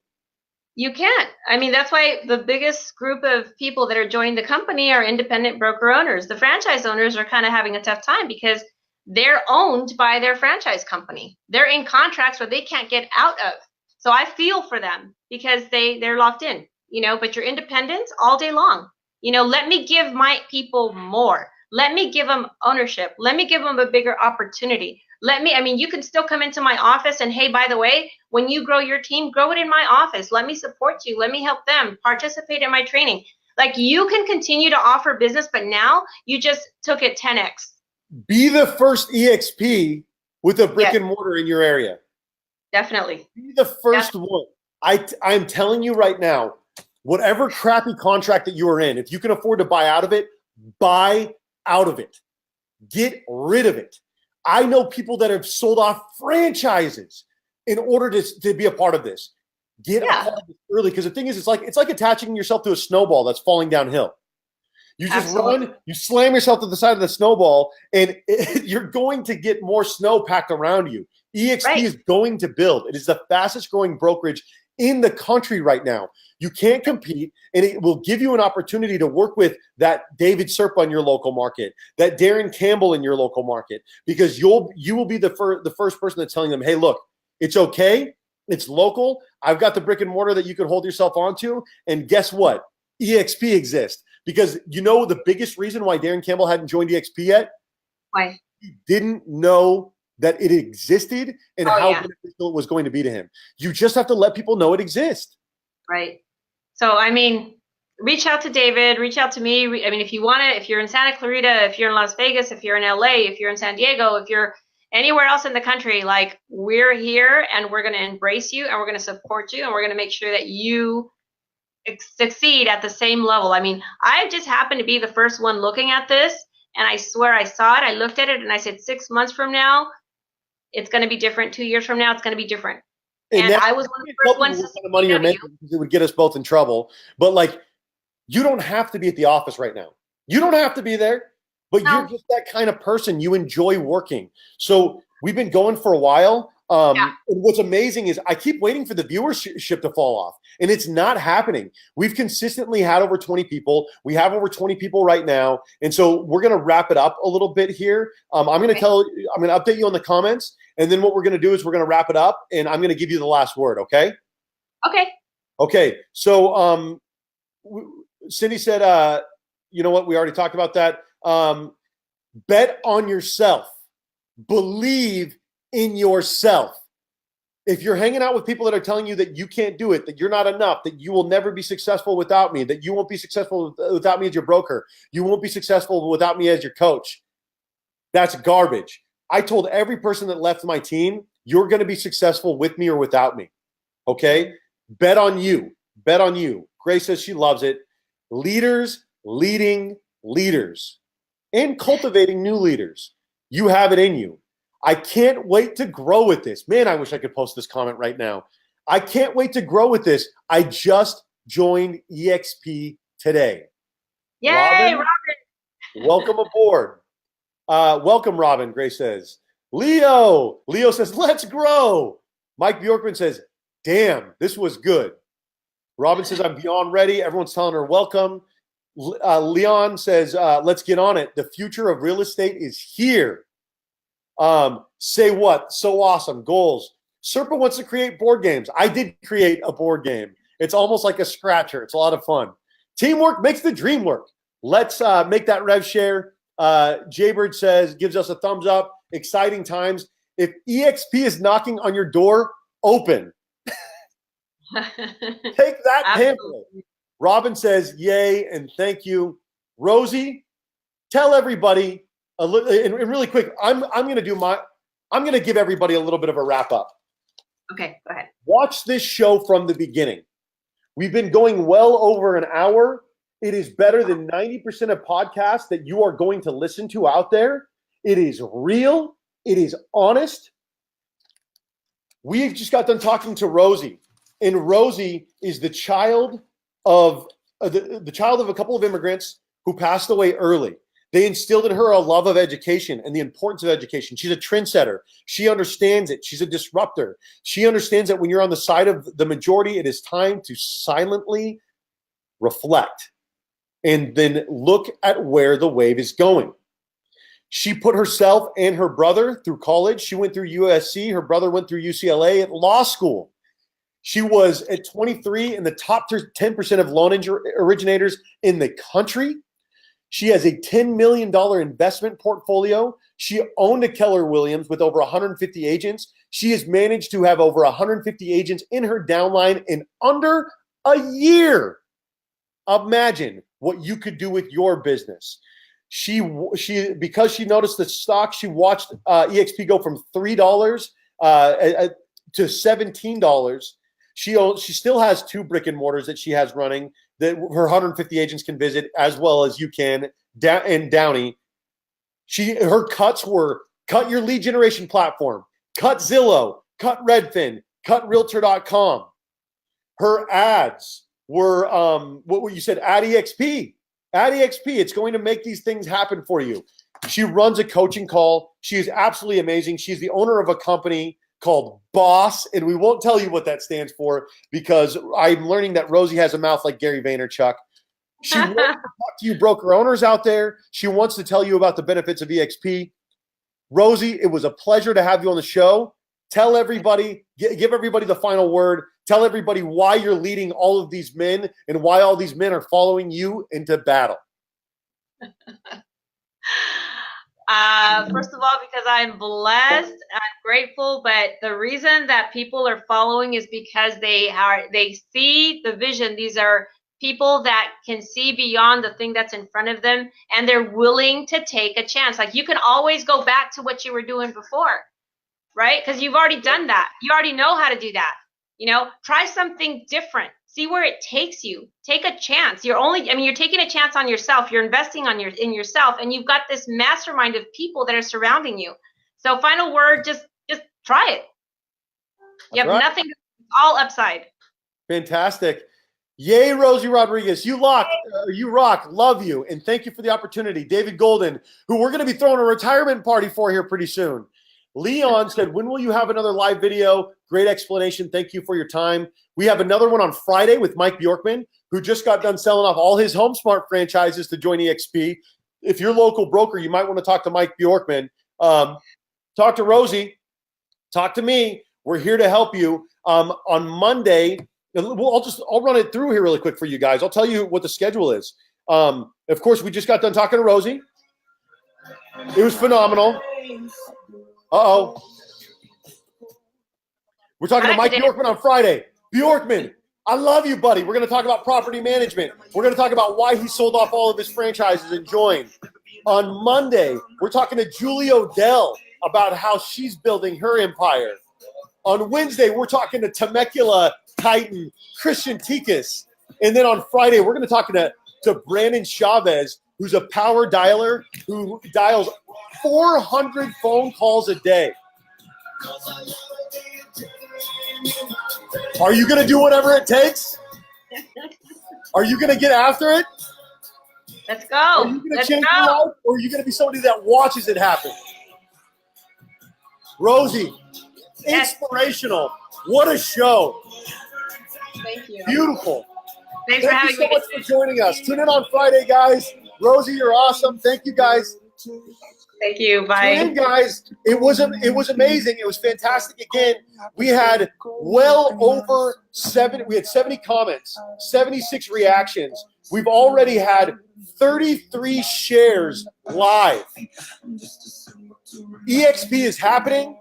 You can't. I mean, that's why the biggest group of people that are joining the company are independent broker owners. The franchise owners are kind of having a tough time because they're owned by their franchise company. They're in contracts where they can't get out of. So I feel for them because they're locked in, but you're independent all day long. Let me give my people more. Let me give them ownership. Let me give them a bigger opportunity. You can still come into my office and, hey, by the way, when you grow your team, grow it in my office. Let me support you. Let me help them participate in my training. Like, you can continue to offer business, but now you just took it 10x. Be the first eXp with a brick and mortar in your area. Definitely. Be the first one. I'm telling you right now, whatever crappy contract that you are in, if you can afford to buy out of it, buy out of it. Get rid of it. I know people that have sold off franchises in order to be a part of this. Get a part of it early, because the thing is, it's like attaching yourself to a snowball that's falling downhill. You just run, you slam yourself to the side of the snowball, and you're going to get more snow packed around you. eXp is going to build. It is the fastest growing brokerage in the country right now. You can't compete, and it will give you an opportunity to work with that David Serpa in your local market, that Darren Campbell in your local market, because you will be the first person that's telling them, hey, look, it's okay. It's local. I've got the brick and mortar that you can hold yourself onto. And guess what? eXp exists. Because the biggest reason why Darren Campbell hadn't joined eXp yet? Why? He didn't know that it existed and how beneficial it was going to be to him. You just have to let people know it exists. Right. So, reach out to David, reach out to me. If you want to, if you're in Santa Clarita, if you're in Las Vegas, if you're in LA, if you're in San Diego, if you're anywhere else in the country, like we're here and we're going to embrace you and we're going to support you and we're going to make sure that you succeed at the same level. I mean, I just happened to be the first one looking at this, and I swear I saw it. I looked at it and I said, 6 months from now, it's going to be different. 2 years from now, it's going to be different. And I was one of the first ones to the money you're making, because it would get us both in trouble. But like, you don't have to be at the office right now. You don't have to be there, but you're just that kind of person. You enjoy working. So we've been going for a while. And what's amazing is I keep waiting for the viewership to fall off, and it's not happening. We've consistently had over 20 people. We have over 20 people right now. And so we're going to wrap it up a little bit here. I'm going to update you on the comments. And then what we're going to do is we're going to wrap it up, and I'm going to give you the last word. Okay. Okay. Okay. So, Cindy said, you know what? We already talked about that. Bet on yourself. Believe in yourself. If you're hanging out with people that are telling you that you can't do it, that you're not enough, that you will never be successful without me, that you won't be successful without me as your broker, you won't be successful without me as your coach, that's garbage. I told every person that left my team, you're going to be successful with me or without me. Okay? Bet on you. Bet on you. Grace says she loves it. Leaders leading leaders and cultivating new leaders. You have it in you. I can't wait to grow with this. Man, I wish I could post this comment right now. I can't wait to grow with this. I just joined eXp today. Yay, Robin. Welcome aboard. Welcome, Robin, Grace says. Leo says, let's grow. Mike Bjorkman says, damn, this was good. Robin says, I'm beyond ready. Everyone's telling her welcome. Leon says, let's get on it. The future of real estate is here. Say what? So awesome. Goals. Serpa wants to create board games. I did create a board game. It's almost like a scratcher. It's a lot of fun. Teamwork makes the dream work. Let's make that rev share. Jaybird says, gives us a thumbs up. Exciting times. If eXp is knocking on your door, open. Take that pamphlet. Robin says, yay, and thank you. Rosie, tell everybody a little, and really quick, I'm going to give everybody a little bit of a wrap up. Okay, go ahead. Watch this show from the beginning. We've been going well over an hour. It is better than 90% of podcasts that you are going to listen to out there. It is real. It is honest. We just got done talking to Rosie, and Rosie is the child of the child of a couple of immigrants who passed away early. They instilled in her a love of education and the importance of education. She's a trendsetter. She understands it. She's a disruptor. She understands that when you're on the side of the majority, it is time to silently reflect and then look at where the wave is going. She put herself and her brother through college. She went through USC. Her brother went through UCLA at law school. She was at 23 in the top 10% of loan originators in the country. She has a $10 million investment portfolio. She owned a Keller Williams with over 150 agents. She has managed to have over 150 agents in her downline in under a year. Imagine what you could do with your business. She because she noticed the stock, she watched eXp go from $3 to $17. She still has 2 brick and mortars that she has running that her 150 agents can visit, as well as you can in Downey. Her cuts were cut your lead generation platform, cut Zillow, cut Redfin, cut Realtor.com. Her ads were what you said, add eXp. Add eXp. It's going to make these things happen for you. She runs a coaching call. She is absolutely amazing. She's the owner of a company called Boss, and we won't tell you what that stands for because I'm learning that Rosie has a mouth like Gary Vaynerchuk. She wants to talk to you broker owners out there. She wants to tell you about the benefits of eXp. Rosie, it was a pleasure to have you on the show. Tell everybody, give everybody the final word. Tell everybody why you're leading all of these men and why all these men are following you into battle. First of all, because I'm blessed, I'm grateful, but the reason that people are following is because they see the vision. These are people that can see beyond the thing that's in front of them, and they're willing to take a chance. Like, you can always go back to what you were doing before, right? Because you've already done that. You already know how to do that. You know, try something different. See where it takes you. Take a chance. You're taking a chance on yourself. You're investing in yourself, and you've got this mastermind of people that are surrounding you. So final word, just try it. You have nothing, all upside. Fantastic. Yay, Rosie Rodriguez. You rock. Love you. And thank you for the opportunity. David Golden, who we're going to be throwing a retirement party for here pretty soon. Leon said, when will you have another live video? Great explanation. Thank you for your time. We have another one on Friday with Mike Bjorkman, who just got done selling off all his HomeSmart franchises to join eXp. If you're a local broker, you might want to talk to Mike Bjorkman. Talk to Rosie. Talk to me. We're here to help you. On Monday, I'll run it through here really quick for you guys. I'll tell you what the schedule is. Of course, we just got done talking to Rosie. It was phenomenal. Uh-oh. We're talking to Mike Bjorkman on Friday. Bjorkman, I love you, buddy. We're going to talk about property management. We're going to talk about why he sold off all of his franchises and joined. On Monday, we're talking to Julie Odell about how she's building her empire. On Wednesday, we're talking to Temecula Titan Christian Tikas. And then on Friday, we're going to talk to Brandon Chavez, who's a power dialer who dials 400 phone calls a day. Are you going to do whatever it takes? Are you going to get after it? Let's go. Are you going to change your life, or are you going to be somebody that watches it happen? Rosie, inspirational. What a show. Thank you. Beautiful. Thanks for having me. Thank you so much for joining us. Tune in on Friday, guys. Rosie, you're awesome. Thank you, guys. Thank you. Bye. Tune in, guys. It was amazing. It was fantastic. Again, we had well over 70 comments, 76 reactions. We've already had 33 shares live. eXp is happening.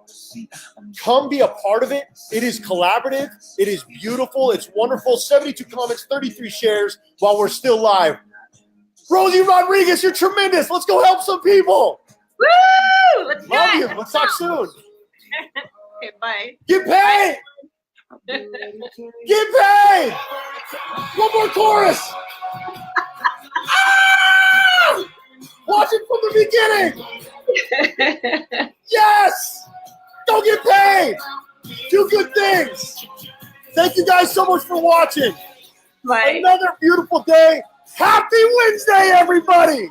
Come be a part of it. It is collaborative. It is beautiful. It's wonderful. 72 comments, 33 shares while we're still live. Rosie Rodriguez, you're tremendous. Let's go help some people. Woo! Let's go. Love you. Let's talk soon. Okay, bye. Get paid. Get paid. One more chorus. Ah! Watch it from the beginning. Yes. Go get paid. Do good things. Thank you guys so much for watching. Bye. Another beautiful day. Happy Wednesday, everybody.